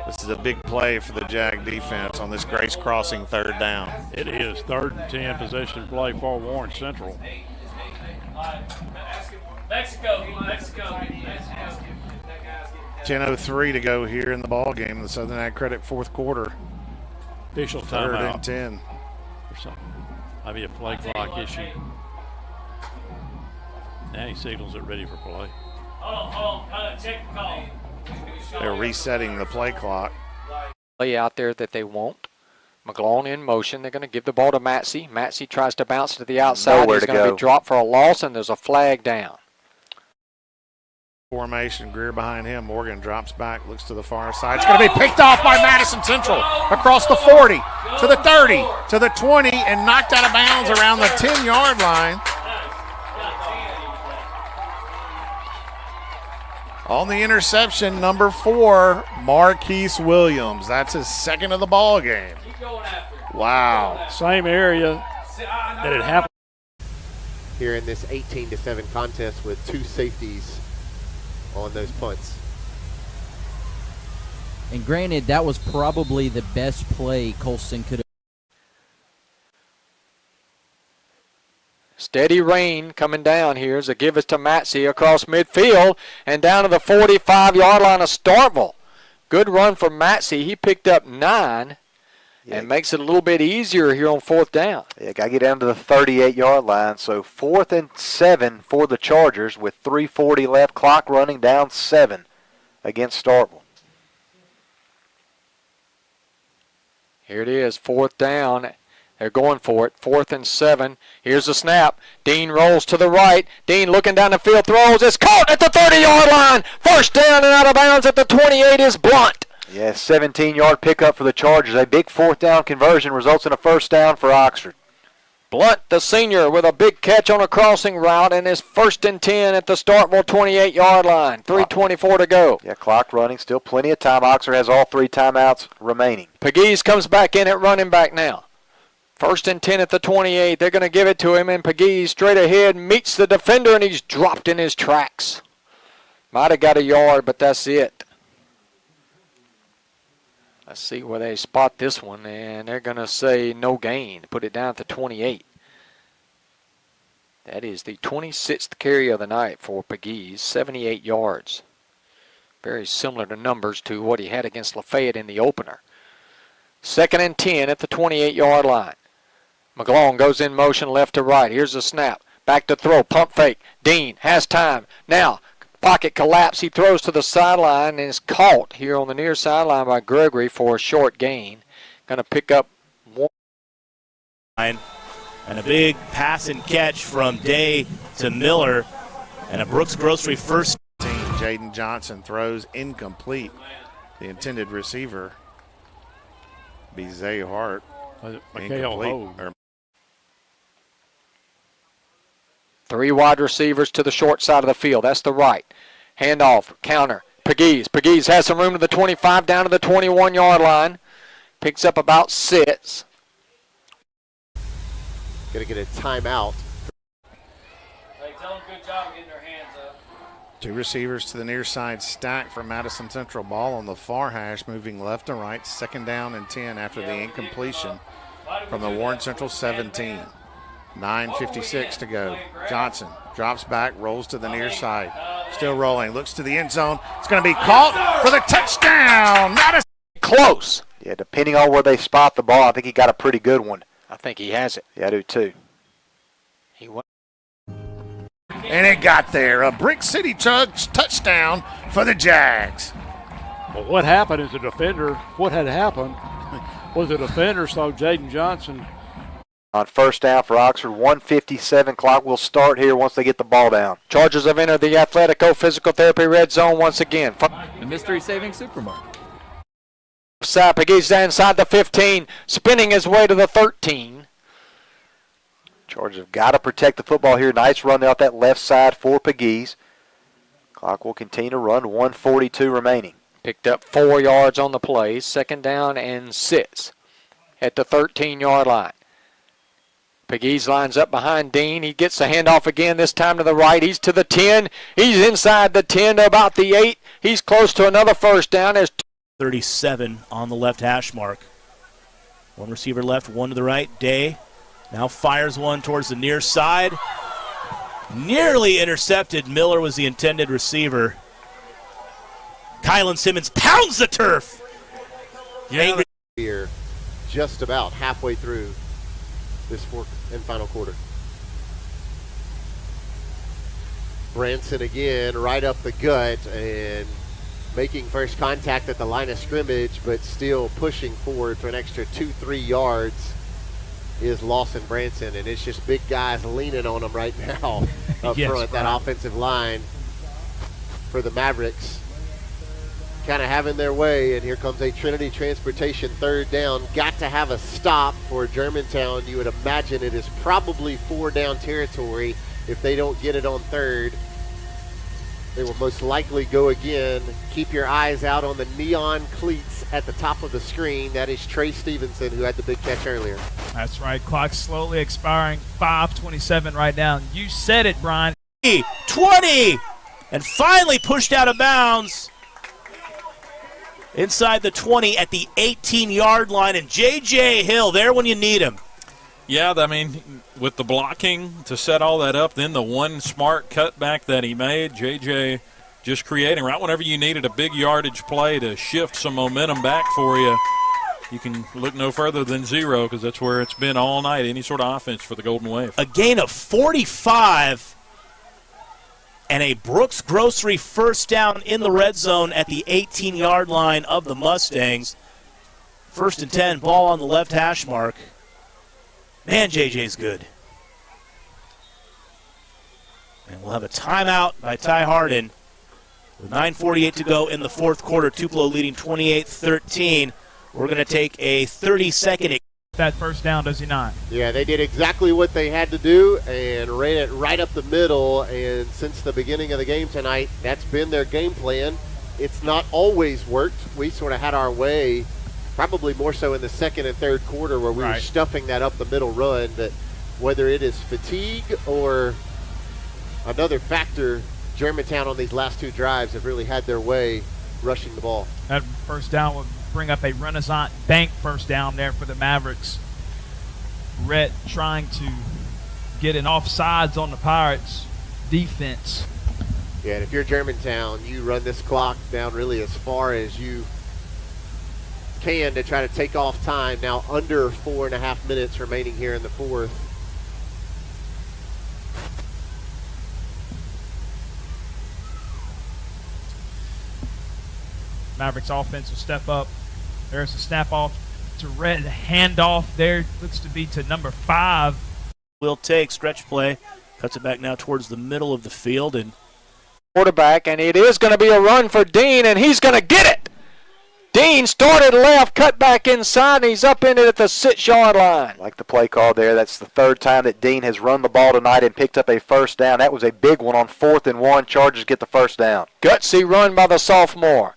This is a big play for the Jag defense on this Grace Crossing third down. It is third and 10 possession play for Warren Central. Mexico. 10:03 to go here in the ball game. The Southern Ag Credit fourth quarter. Official third timeout. and 10. Or something. Might be a play clock issue. Now he signals it ready for play. Hold on. Check the call. They're resetting the play clock. Play out there that they won't. McGlone in motion. They're going to give the ball to Matsey. Matsey tries to bounce to the outside. Nowhere He's to going to go. be dropped for a loss, and there's a flag down. Formation, Greer behind him. Morgan drops back, looks to the far side. It's going to be picked off by Madison Central across the 40 to the 30 to the 20 and knocked out of bounds around the 10-yard line. On the interception, number 4, Marquise Williams. That's his second of the ball game. Wow. Same area that it happened. Here in this 18-7 contest with 2 safeties on those punts. And granted, that was probably the best play Colston could have. Steady rain coming down here as a give us to Matsey across midfield and down to the 45-yard line of Starkville. Good run for Matsey. He picked up 9 and makes it a little bit easier here on 4th down. Yeah, got to get down to the 38-yard line. So 4th and 7 for the Chargers with 3:40 left, clock running, down 7 against Starkville. Here it is, 4th down. They're going for it, 4th and 7. Here's the snap. Dean rolls to the right. Dean looking down the field, throws. It's caught at the 30-yard line. First down and out of bounds at the 28 is Blunt. Yeah, 17-yard pickup for the Chargers. A big 4th down conversion results in a first down for Oxford. Blunt, the senior, with a big catch on a crossing route and is 1st and 10 at the Starkville 28-yard line. 3:24 to go. Yeah, clock running. Still plenty of time. Oxford has all 3 timeouts remaining. Pegues comes back in at running back now. 1st and 10 at the 28. They're going to give it to him, and Pegues straight ahead meets the defender, and he's dropped in his tracks. Might have got a yard, but that's it. Let's see where they spot this one, and they're going to say no gain. Put it down to 28. That is the 26th carry of the night for Pegues, 78 yards. Very similar to numbers to what he had against Lafayette in the opener. 2nd and 10 at the 28-yard line. McGlone goes in motion left to right. Here's the snap. Back to throw. Pump fake. Dean has time. Now, pocket collapse. He throws to the sideline and is caught here on the near sideline by Gregory for a short gain. Going to pick up 1. And a big pass and catch from Day to Miller. And a Brooks Grocery first. Jaden Johnson throws incomplete. The intended receiver be Zay Hart. Incomplete. 3 wide receivers to the short side of the field. That's the right. Handoff, counter. Pegues. Pegues has some room to the 25, down to the 21-yard line. Picks up about 6. Going to get a timeout. Hey, tell them good job getting their hands up. 2 receivers to the near side stack for Madison Central. Ball on the far hash, moving left to right. 2nd down and 10 after the incompletion from the Warren Central 17. 9:56 to go. Johnson drops back, rolls to the near side. Still rolling, looks to the end zone. It's going to be caught for the touchdown. Madison. Close. Yeah, depending on where they spot the ball, I think he got a pretty good one. I think he has it. Yeah, I do too. And it got there. A Brick City touchdown for the Jags. Well, what happened is the defender, what had happened was the defender saw Jaden Johnson. On first down for Oxford, 1:57 clock will start here once they get the ball down. Chargers have entered the Athletico Physical Therapy Red Zone once again. The Mystery Savings Supermarket. Side, Pegues inside the 15, spinning his way to the 13. Chargers have got to protect the football here. Nice run out that left side for Pegues. Clock will continue to run, 1:42 remaining. Picked up 4 yards on the play, 2nd down and 6 at the 13-yard line. Pegues lines up behind Dean. He gets the handoff again, this time to the right. He's to the 10. He's inside the 10 to about the 8. He's close to another first down. There's 37 on the left hash mark. 1 receiver left, 1 to the right. Day now fires one towards the near side. Nearly intercepted. Miller was the intended receiver. Kylan Simmons pounds the turf. Here, just about halfway through this 4th and final quarter. Branson again, right up the gut and making first contact at the line of scrimmage, but still pushing forward for an extra 2-3 yards is Lawson Branson, and it's just big guys leaning on him right now up Yes, front. That offensive line for the Mavericks kind of having their way, and here comes a Trinity Transportation third down. Got to have a stop for Germantown. You would imagine it is probably 4 down territory if they don't get it on third. They will most likely go again. Keep your eyes out on the neon cleats at the top of the screen. That is Trey Stevenson, who had the big catch earlier. That's right. Clock slowly expiring. 5:27 right now. You said it, Brian. 20, and finally pushed out of bounds inside the 20 at the 18-yard line, and J.J. Hill there when you need him. Yeah, I mean, with the blocking to set all that up, then the one smart cutback that he made, J.J. just creating right whenever you needed a big yardage play to shift some momentum back for you. You can look no further than 0 because that's where it's been all night, any sort of offense for the Golden Wave. A gain of 45 and a Brooks Grocery first down in the red zone at the 18-yard line of the Mustangs. 1st and 10, ball on the left hash mark. Man, JJ's good. And we'll have a timeout by Ty Harden with 9:48 to go in the fourth quarter. Tupelo leading 28-13. We're going to take a 30-second. That first down, does he not? Yeah, they did exactly what they had to do and ran it right up the middle. And since the beginning of the game tonight, that's been their game plan. It's not always worked. We sort of had our way, probably more so in the second and third quarter, where we were stuffing that up the middle run. But whether it is fatigue or another factor, Germantown on these last 2 drives have really had their way rushing the ball. That first down would bring up a Renaissance Bank first down there for the Mavericks. Rhett trying to get an offsides on the Pirates defense. Yeah, and if you're Germantown, you run this clock down really as far as you can to try to take off time. Now under 4.5 minutes remaining here in the fourth. Mavericks offense will step up. There's a snap off to Red. Handoff there looks to be to number 5. Will take stretch play. Cuts it back now towards the middle of the field. And quarterback, and it is going to be a run for Dean, and he's going to get it. Dean started left, cut back inside, and he's up in it at the 6-yard line. Like the play call there, that's the 3rd time that Dean has run the ball tonight and picked up a first down. That was a big one on 4th and 1. Chargers get the first down. Gutsy run by the sophomore.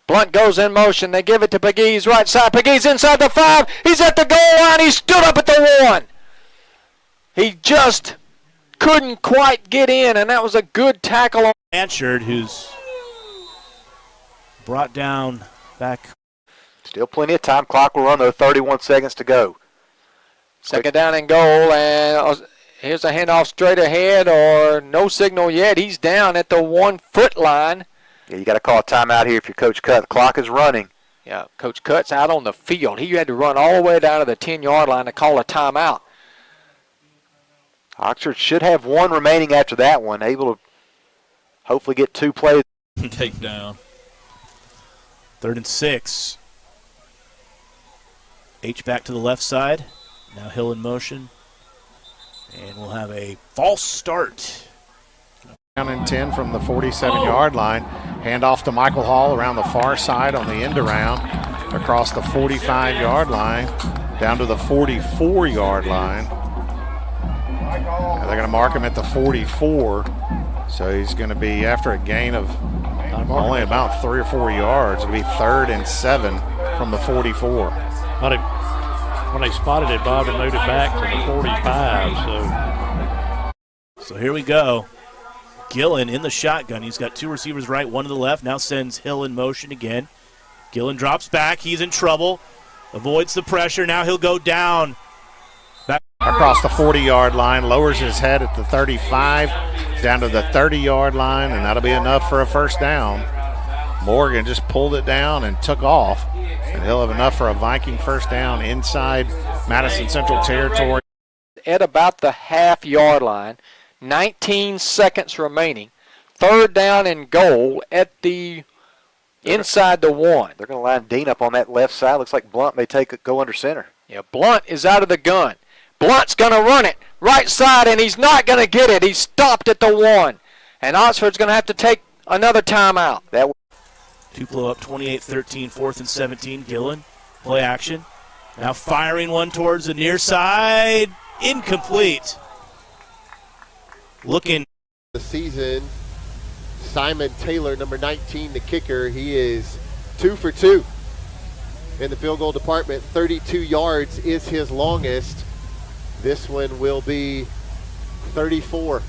Blunt goes in motion. They give it to Pegues right side. Pegues inside the 5. He's at the goal line. He stood up at the 1. He just couldn't quite get in, and that was a good tackle on Blanchard, who's brought down back. Still plenty of time. Clock will run, though. 31 seconds to go. Second down and goal, and here's a handoff straight ahead, or no signal yet. He's down at the 1-foot line. Yeah, you got to call a timeout here if you're Coach Cutt. The clock is running. Yeah, Coach Cutt's out on the field. He had to run all the way down to the 10-yard line to call a timeout. Oxford should have 1 remaining after that one, able to hopefully get 2 plays. Take down. 3rd and 6. H back to the left side. Now Hill in motion. And we'll have a false start. Down and 10 from the 47-yard line. Hand off to Michael Hall around the far side on the end around. Across the 45-yard line. Down to the 44-yard line. And they're going to mark him at the 44. So he's going to be, after a gain of only about 3 or 4 yards, it'll be 3rd and 7 from the 44. When they spotted it, Bob, and moved it back to the 45. So here we go. Gillen in the shotgun. He's got 2 receivers right, 1 to the left. Now sends Hill in motion again. Gillen drops back. He's in trouble. Avoids the pressure. Now he'll go down. Back across the 40-yard line. Lowers his head at the 35. Down to the 30-yard line, and that'll be enough for a first down. Morgan just pulled it down and took off. And he'll have enough for a Viking first down inside Madison Central territory. At about the half-yard line. 19 seconds remaining. third down and goal at the inside the 1. They're going to line Dean up on that left side. Looks like Blunt may go under center. Yeah, Blunt is out of the gun. Blunt's going to run it right side, and he's not going to get it. He's stopped at the 1. And Oxford's going to have to take another timeout. Tupelo up 28-13, 4th and 17. Gillen, play action. Now firing one towards the near side. Incomplete. Looking. The season, Simon Taylor, number 19, the kicker. He is 2 for 2 in the field goal department. 32 yards is his longest. This one will be 34.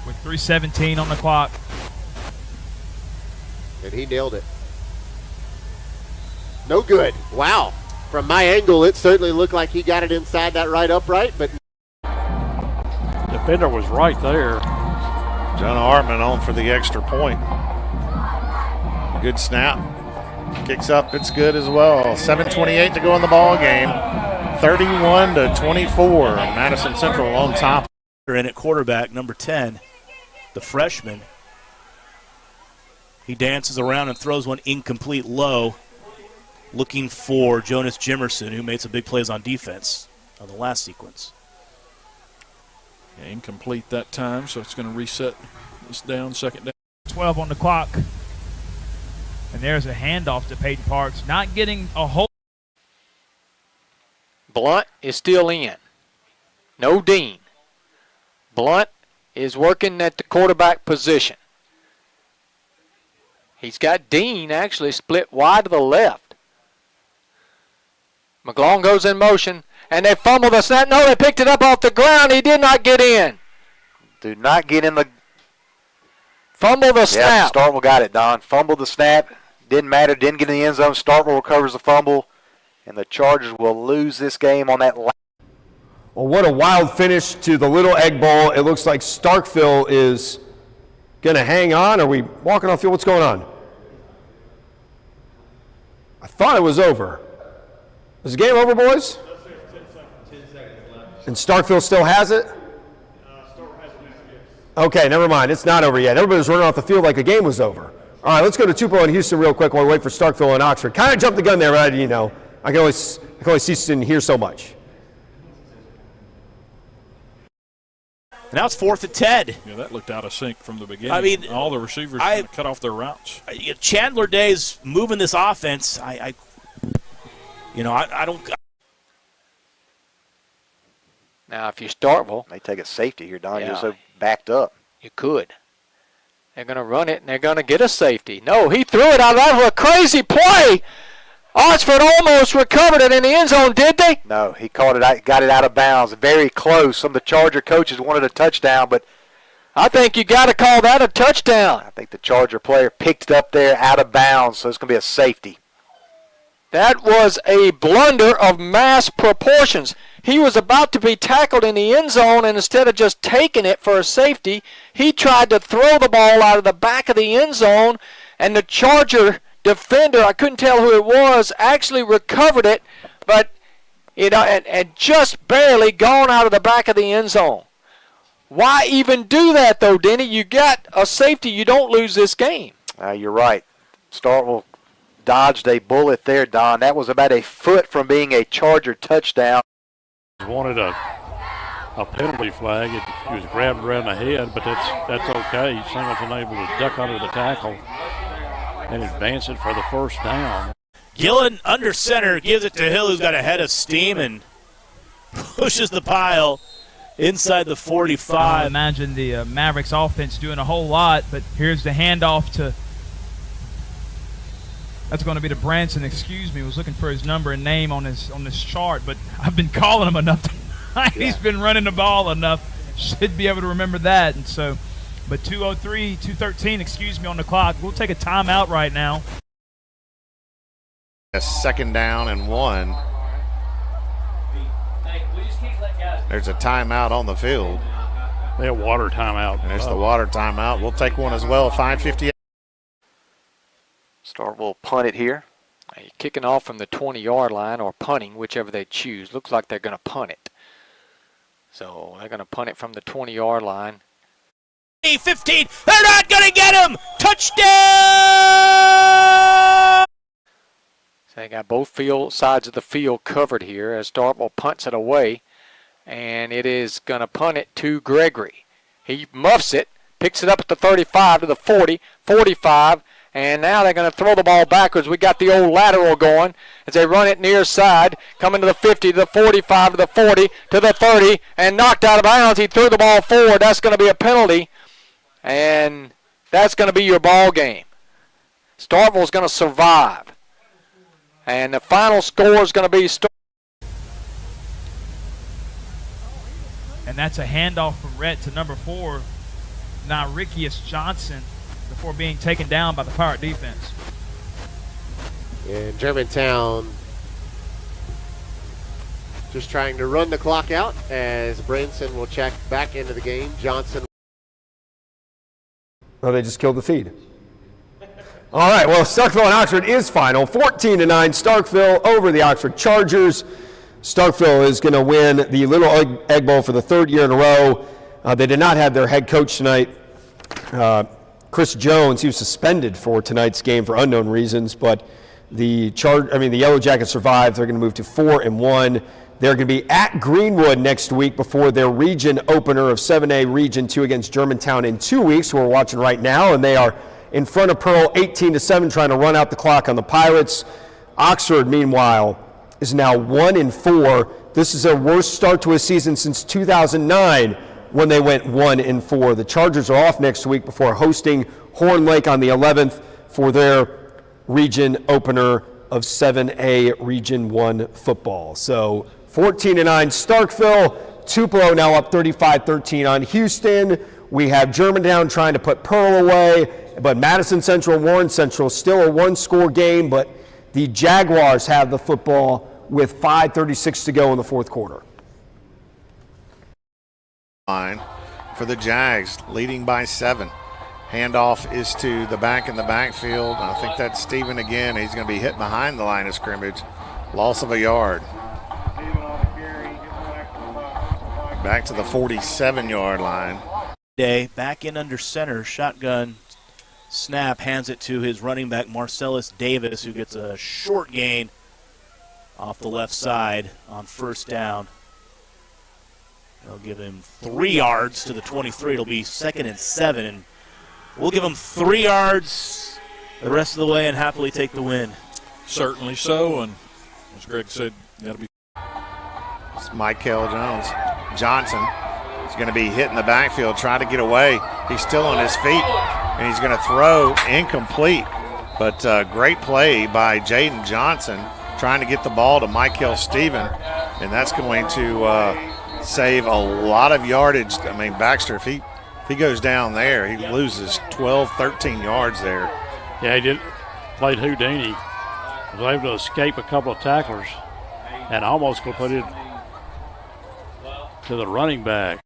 With 3:17 on the clock. And he nailed it. No good. Wow. From my angle, it certainly looked like he got it inside that right upright, but Defender was right there. Jonah Hartman on for the extra point. Good snap. Kicks up, it's good as well. 7:28 to go in the ball game. 31-24. Madison Central on top. In at quarterback, number 10, the freshman. He dances around and throws one incomplete low, looking for Jonas Jimerson, who made some big plays on defense on the last sequence. Yeah, incomplete that time, so it's going to reset this down, second down. 12 on the clock. And there's a handoff to Peyton Parks, not getting a hold. Blunt is still in. No Dean. Blunt is working at the quarterback position. He's got Dean actually split wide to the left. McGlone goes in motion, and they fumble the snap. No, they picked it up off the ground. He did not get in. Do not get in the... Fumble the snap. Yeah, Starkville got it, Don. Fumbled the snap. Didn't matter. Didn't get in the end zone. Starkville recovers the fumble, and the Chargers will lose this game on that last. Well, what a wild finish to the Little Egg Bowl. It looks like Starkville is going to hang on. Are we walking off field? What's going on? I thought it was over. Is the game over, boys? 10 seconds left. And Starkville still has it? Okay, never mind. It's not over yet. Everybody's running off the field like the game was over. All right, let's go to Tupelo and Houston real quick while we wait for Starkville and Oxford. Kind of jumped the gun there, right? You know, I can only see and hear so much. Now it's 4th and 10. Yeah, that looked out of sync from the beginning. I mean, all the receivers kind of cut off their routes. Chandler Day's moving this offense. I don't. Now, if you Starkville, they take a safety here, Don. Yeah. You're so backed up. You could. They're going to run it, and they're going to get a safety. No, he threw it out. That was a crazy play. Oxford almost recovered it in the end zone, did they? No, he caught it, got it out of bounds. Very close. Some of the Charger coaches wanted a touchdown, but I think you got to call that a touchdown. I think the Charger player picked it up there out of bounds, so it's going to be a safety. That was a blunder of mass proportions. He was about to be tackled in the end zone, and instead of just taking it for a safety, he tried to throw the ball out of the back of the end zone, and the Charger defender, I couldn't tell who it was, actually recovered it, but it had just barely gone out of the back of the end zone. Why even do that, though, Denny? You got a safety, you don't lose this game. You're right. Starkville dodged a bullet there, Don. That was about a foot from being a Charger touchdown. Wanted a penalty flag. He was grabbed around the head, but that's okay. Singleton able to duck under the tackle and advance it for the first down. Gillen under center gives it to Hill, who's got a head of steam and pushes the pile inside the 45. I imagine the Mavericks offense doing a whole lot, but here's the handoff to. That's going to be to Branson. Excuse me, was looking for his number and name on this chart, but I've been calling him enough tonight. Yeah. He's been running the ball enough. Should be able to remember that. And so, but 2:13, excuse me, on the clock. We'll take a timeout right now. A second down and 1. There's a timeout on the field. They have water timeout. And it's the water timeout. We'll take one as well. 5:58. Starkville punt it here. You're kicking off from the 20-yard line or punting, whichever they choose. Looks like they're going to punt it. So they're going to punt it from the 20-yard line. 15. They're not going to get him. Touchdown! So they got both sides of the field covered here as Starkville punts it away. And it is going to punt it to Gregory. He muffs it, picks it up at the 35 to the 40, 45. And now they're going to throw the ball backwards. We got the old lateral going as they run it near side, coming to the 50, to the 45, to the 40, to the 30, and knocked out of bounds. He threw the ball forward. That's going to be a penalty, and that's going to be your ball game. Starkville's going to survive. And the final score is going to be And that's a handoff from Rhett to number 4, Narikius Johnson, before being taken down by the Pirate defense. And Germantown just trying to run the clock out as Branson will check back into the game. Johnson. Oh, they just killed the feed. All right, well, Starkville and Oxford is final. 14-9, Starkville over the Oxford Chargers. Starkville is going to win the Little Egg Bowl for the third year in a row. They did not have their head coach tonight, Chris Jones. He was suspended for tonight's game for unknown reasons, but the Yellow Jackets survived. They're going to move to 4-1. They're going to be at Greenwood next week before their region opener of 7A Region 2 against Germantown in 2 weeks, who we're watching right now, and they are in front of Pearl 18-7, trying to run out the clock on the Pirates. Oxford, meanwhile, is now 1-4. This is their worst start to a season since 2009 when they went 1-4. The Chargers are off next week before hosting Horn Lake on the 11th for their region opener of 7A Region 1 football. So 14-9 Starkville, Tupelo now up 35-13 on Houston. We have Germantown trying to put Pearl away, but Madison Central and Warren Central still a one-score game, but the Jaguars have the football with 5:36 to go in the fourth quarter. Line for the Jags, leading by 7. Handoff is to the back in the backfield. I think that's Steven again. He's going to be hit behind the line of scrimmage. Loss of a yard. Back to the 47-yard line. Back in under center, shotgun snap, hands it to his running back Marcellus Davis, who gets a short gain off the left side on first down. They'll give him 3 yards to the 23. It'll be 2nd and 7, and we'll give him 3 yards the rest of the way and happily take the win. Certainly so, and as Greg said, that'll be. It's Michael Johnson is going to be hit in the backfield, trying to get away. He's still on his feet, and he's going to throw incomplete. But great play by Jaden Johnson, trying to get the ball to Michael Steven, and that's going to save a lot of yardage. I mean, Baxter, if he goes down there, he loses 12, 13 yards there. Yeah, he played Houdini. Was able to escape a couple of tacklers and almost go put it to the running back.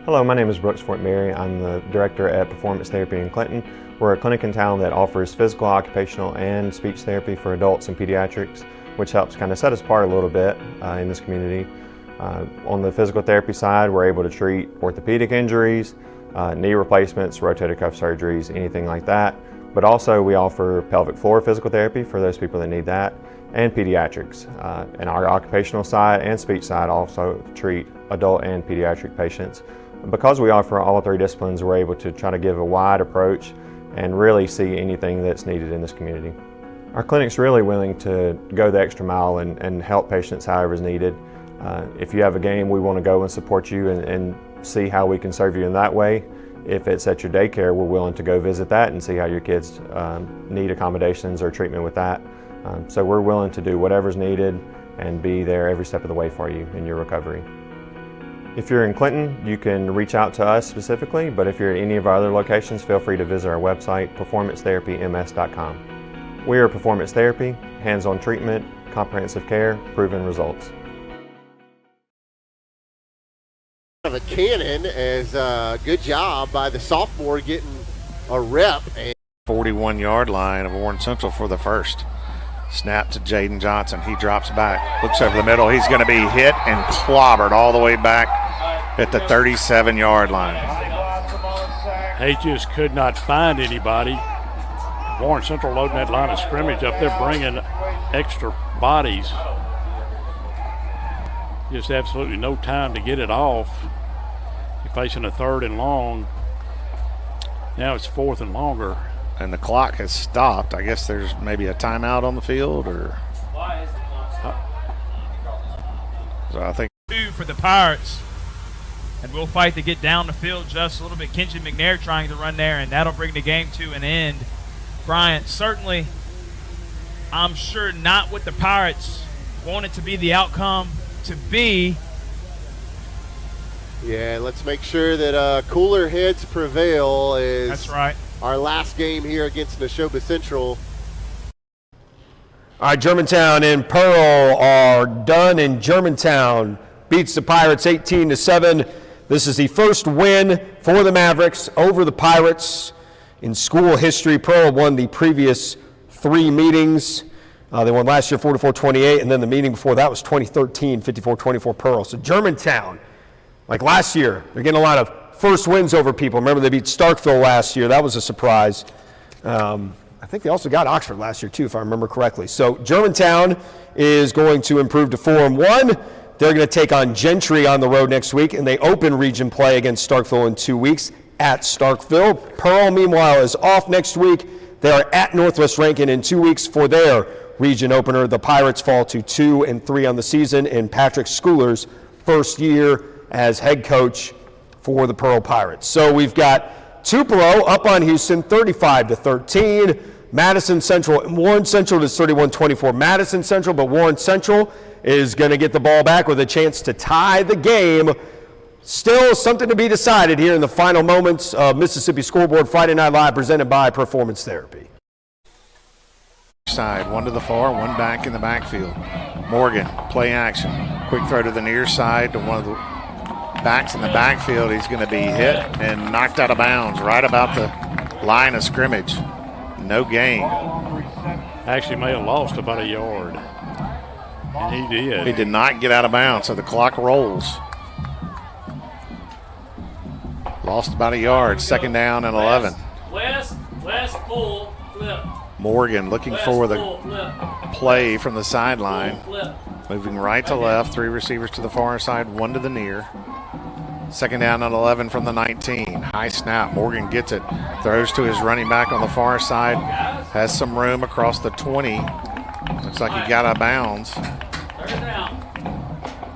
Hello, my name is Brooks Fort Mary. I'm the director at Performance Therapy in Clinton. We're a clinic in town that offers physical, occupational, and speech therapy for adults and pediatrics, which helps kind of set us apart a little bit in this community. On the physical therapy side, we're able to treat orthopedic injuries, knee replacements, rotator cuff surgeries, anything like that. But also we offer pelvic floor physical therapy for those people that need that, and pediatrics. And our occupational side and speech side also treat adult and pediatric patients. Because we offer all 3 disciplines, we're able to try to give a wide approach and really see anything that's needed in this community. Our clinic's really willing to go the extra mile and help patients however is needed. If you have a game, we want to go and support you and see how we can serve you in that way. If it's at your daycare, we're willing to go visit that and see how your kids need accommodations or treatment with that. So we're willing to do whatever's needed and be there every step of the way for you in your recovery. If you're in Clinton, you can reach out to us specifically, but if you're at any of our other locations, feel free to visit our website, performancetherapyms.com. We are Performance Therapy, hands-on treatment, comprehensive care, proven results. Of a cannon as a good job by the sophomore getting a rep. And 41-yard line of Warren Central for the first. Snap to Jaden Johnson. He drops back, looks over the middle. He's going to be hit and clobbered all the way back at the 37-yard line. They just could not find anybody. Warren Central loading that line of scrimmage up there, bringing extra bodies. Just absolutely no time to get it off. You're facing a 3rd and long. Now it's 4th and longer. And the clock has stopped. I guess there's maybe a timeout on the field, or so I think 2 for the Pirates. And we'll fight to get down the field just a little bit. Kenji McNair trying to run there, and that'll bring the game to an end. Bryant, certainly, I'm sure not what the Pirates wanted to be the outcome to be. Yeah, let's make sure that cooler heads prevail. That's right. Our last game here against Neshoba Central. All right, Germantown and Pearl are done, and Germantown beats the Pirates 18-7. This is the first win for the Mavericks over the Pirates in school history. Pearl won the previous 3 meetings. They won last year 44-28, and then the meeting before that was 2013, 54-24 Pearl. So Germantown, like last year, they're getting a lot of first wins over people. Remember, they beat Starkville last year. That was a surprise. I think they also got Oxford last year, too, if I remember correctly. So Germantown is going to improve to 4-1. They're going to take on Gentry on the road next week, and they open region play against Starkville in 2 weeks at Starkville. Pearl, meanwhile, is off next week. They are at Northwest Rankin in 2 weeks for their region opener. The Pirates fall to 2-3 on the season in Patrick Schooler's first year as head coach for the Pearl Pirates. So we've got Tupelo up on Houston 35-13. Madison Central, Warren Central is 31-24 Madison Central, but Warren Central is going to get the ball back with a chance to tie the game. Still something to be decided here in the final moments of Mississippi Scoreboard Friday Night Live, presented by Performance Therapy. Side, one to the far, one back in the backfield. Morgan, play action. Quick throw to the near side to one of the backs in the backfield. He's going to be hit and knocked out of bounds right about the line of scrimmage. No gain. Actually may have lost about a yard. And he did. He did not get out of bounds, so the clock rolls. Lost about a yard. 2nd down and 11. West, pull, flip. Morgan looking for the play from the sideline. Moving right to left. 3 receivers to the far side, 1 to the near. 2nd down and 11 from the 19. High snap. Morgan gets it. Throws to his running back on the far side. Has some room across the 20. Looks like he got out of bounds.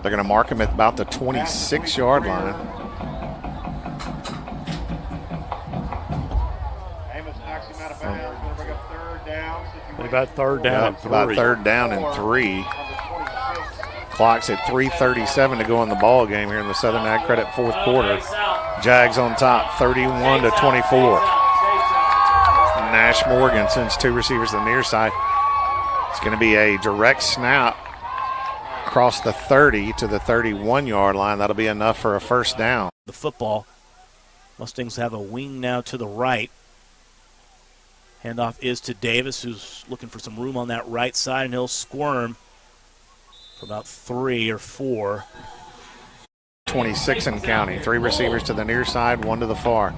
They're going to mark him at about the 26-yard line. About 3rd down and 3. About 3rd down and 3. Clock's at 3:37 to go in the ball game here in the Southern Ag Credit 4th quarter. Jags on top, 31-24. Nash Morgan sends 2 receivers to the near side. It's going to be a direct snap across the 30 to the 31-yard line. That'll be enough for a 1st down. The football. Mustangs have a wing now to the right. Handoff is to Davis, who's looking for some room on that right side, and he'll squirm for about 3 or 4. 26 and counting. 3 receivers to the near side, 1 to the far.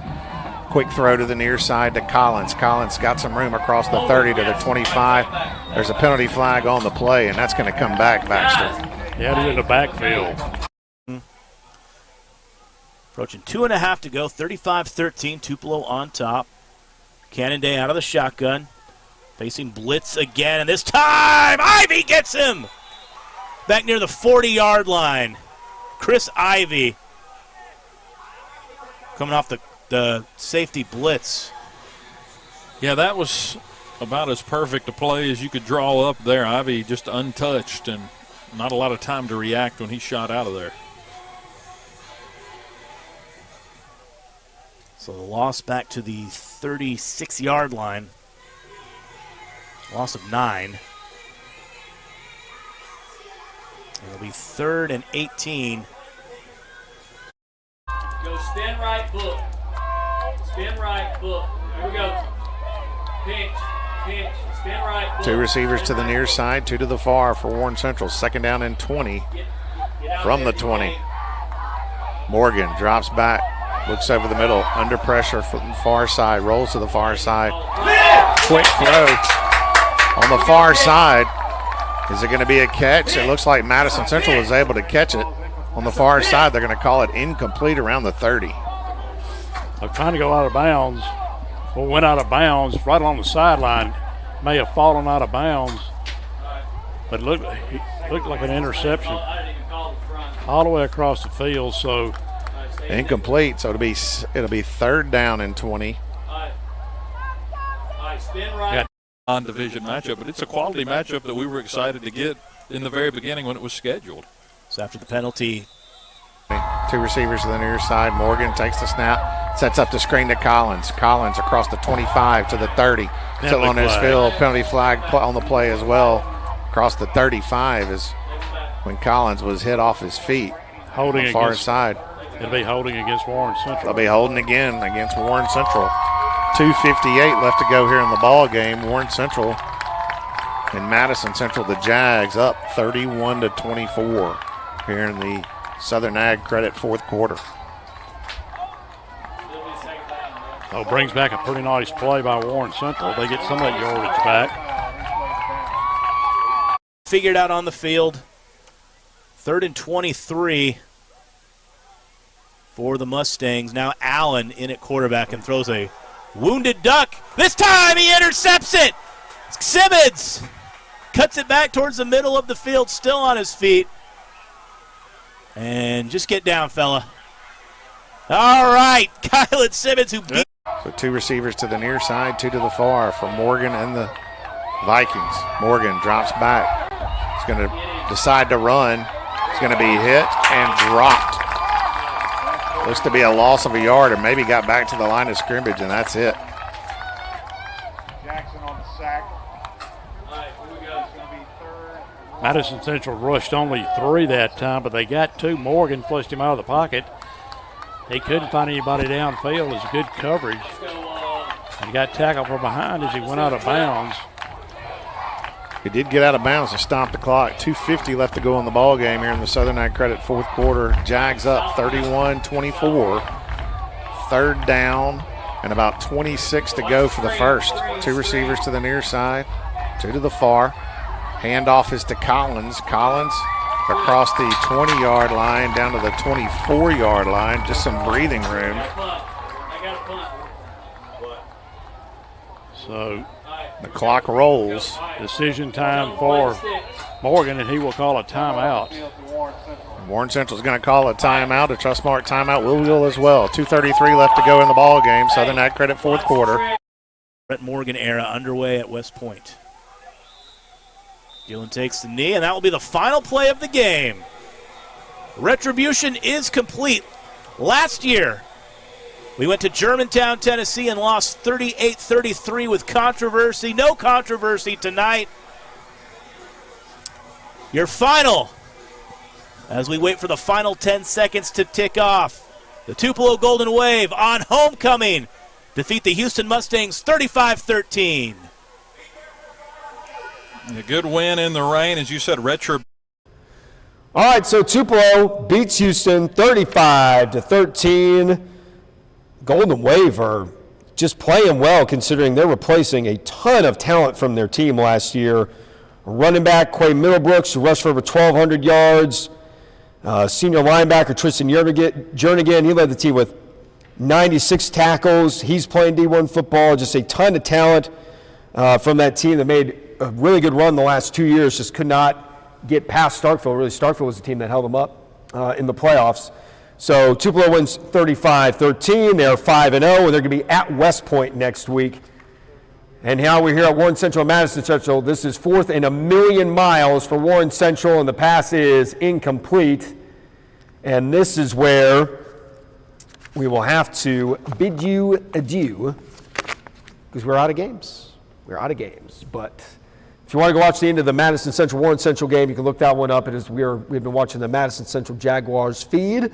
Quick throw to the near side to Collins. Collins got some room across the 30 to the 25. There's a penalty flag on the play, and that's going to come back, Baxter. Yeah, he's in the backfield. Approaching 2.5 to go, 35-13, Tupelo on top. Cannonday out of the shotgun, facing blitz again, and this time Ivy gets him! Back near the 40-yard line. Chris Ivy coming off the safety blitz. Yeah, that was about as perfect a play as you could draw up there. Ivy just untouched and not a lot of time to react when he shot out of there. So the loss back to the 36-yard line. Loss of 9. It'll be 3rd and 18. Go spin right, book. Spin right, book. Here we go. Pitch, spin right. Two receivers to the near side, two to the far for Warren Central. Second down and 20 from the 20. Morgan drops back, looks over the middle, under pressure from the far side, rolls to the far side. Quick throw on the far side. Is it going to be a catch? It looks like Madison Central was able to catch it on the far side. They're going to call it incomplete around the 30. I'm trying to go out of bounds. Well, went out of bounds right along the sideline. May have fallen out of bounds, but looked like an interception all the way across the field. So incomplete. So it'll be third down and 20. Got non-division matchup, but it's a quality matchup that we were excited to get in the very beginning when it was scheduled. So after the penalty, two receivers to the near side. Morgan takes the snap, sets up the screen to Collins. Collins across the 25 to the 30. Still on his field. Penalty flag on the play as well. Across the 35 is when Collins was hit off his feet. Holding on the far against, side. It'll be holding against Warren Central. They'll be holding again against Warren Central. 2:58 left to go here in the ball game. Warren Central and Madison Central, the Jags, up 31-24 here in the Southern Ag Credit fourth quarter. Oh, brings back a pretty nice play by Warren Central. They get some of that yardage back. figured out on the field. 3rd and 23 for the Mustangs. Now Allen in at quarterback and throws a wounded duck. This time he intercepts it. Simmons cuts it back towards the middle of the field, still on his feet. And just get down, fella. All right, Kylan Simmons who beat. So two receivers to the near side, two to the far for Morgan and the Vikings. Morgan drops back. He's going to decide to run. He's going to be hit and dropped. Looks to be a loss of a yard, or maybe got back to the line of scrimmage, and that's it. Jackson on the sack. Madison Central rushed only 3 that time, but they got 2. Morgan flushed him out of the pocket. He couldn't find anybody downfield. It was good coverage. He got tackled from behind as he went out of bounds. He did get out of bounds to stop the clock. 2:50 left to go in the ball game here in the Southern Ag Credit fourth quarter. Jags up 31-24. 3rd down and about 26 to go for the first. 2 receivers to the near side, 2 to the far. Handoff is to Collins. Collins across the 20-yard line down to the 24-yard line. Just some breathing room. So the clock rolls. Decision time for Morgan, and he will call a timeout. Warren Central is going to call a timeout, a Trustmark timeout. Will as well. 2:33 left to go in the ball game. Southern Ag Credit fourth quarter. Brett Morgan era underway at West Point. Gillen takes the knee, and that will be the final play of the game. Retribution is complete. Last year, we went to Germantown, Tennessee, and lost 38-33 with controversy. No controversy tonight. Your final, as we wait for the final 10 seconds to tick off. The Tupelo Golden Wave on homecoming defeat the Houston Mustangs 35-13. A good win in the rain, as you said, retro. All right, so Tupelo beats Houston 35-13. Golden Wave are just playing well considering they're replacing a ton of talent from their team last year. Running back Quay Middlebrooks, who rushed for over 1,200 yards. Senior linebacker Tristan Jernigan, he led the team with 96 tackles. He's playing D1 football. Just a ton of talent from that team that made a really good run the last 2 years, just could not get past Starkville. Really, Starkville was the team that held them up in the playoffs. So Tupelo wins 35-13. They're 5-0, and they're going to be at West Point next week. And now we're here at Warren Central, Madison Central. This is 4th and 1,000,000 miles for Warren Central, and the pass is incomplete. And this is where we will have to bid you adieu because we're out of games. We're out of games, but if you want to go watch the end of the Madison Central Warren Central game, you can look that one up. We've been watching the Madison Central Jaguars feed.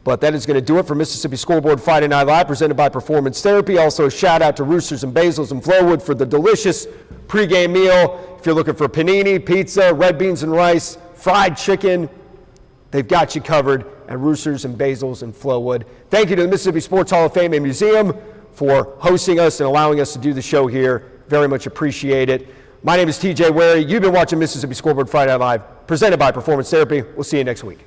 But that is going to do it for Mississippi Scoreboard Friday Night Live, presented by Performance Therapy. Also, a shout out to Roosters and Basils in Flowood for the delicious pregame meal. If you're looking for panini, pizza, red beans and rice, fried chicken, they've got you covered at Roosters and Basils in Flowood. Thank you to the Mississippi Sports Hall of Fame and Museum for hosting us and allowing us to do the show here. Very much appreciate it. My name is TJ Werre. You've been watching Mississippi Scoreboard Friday Night Live, presented by Performance Therapy. We'll see you next week.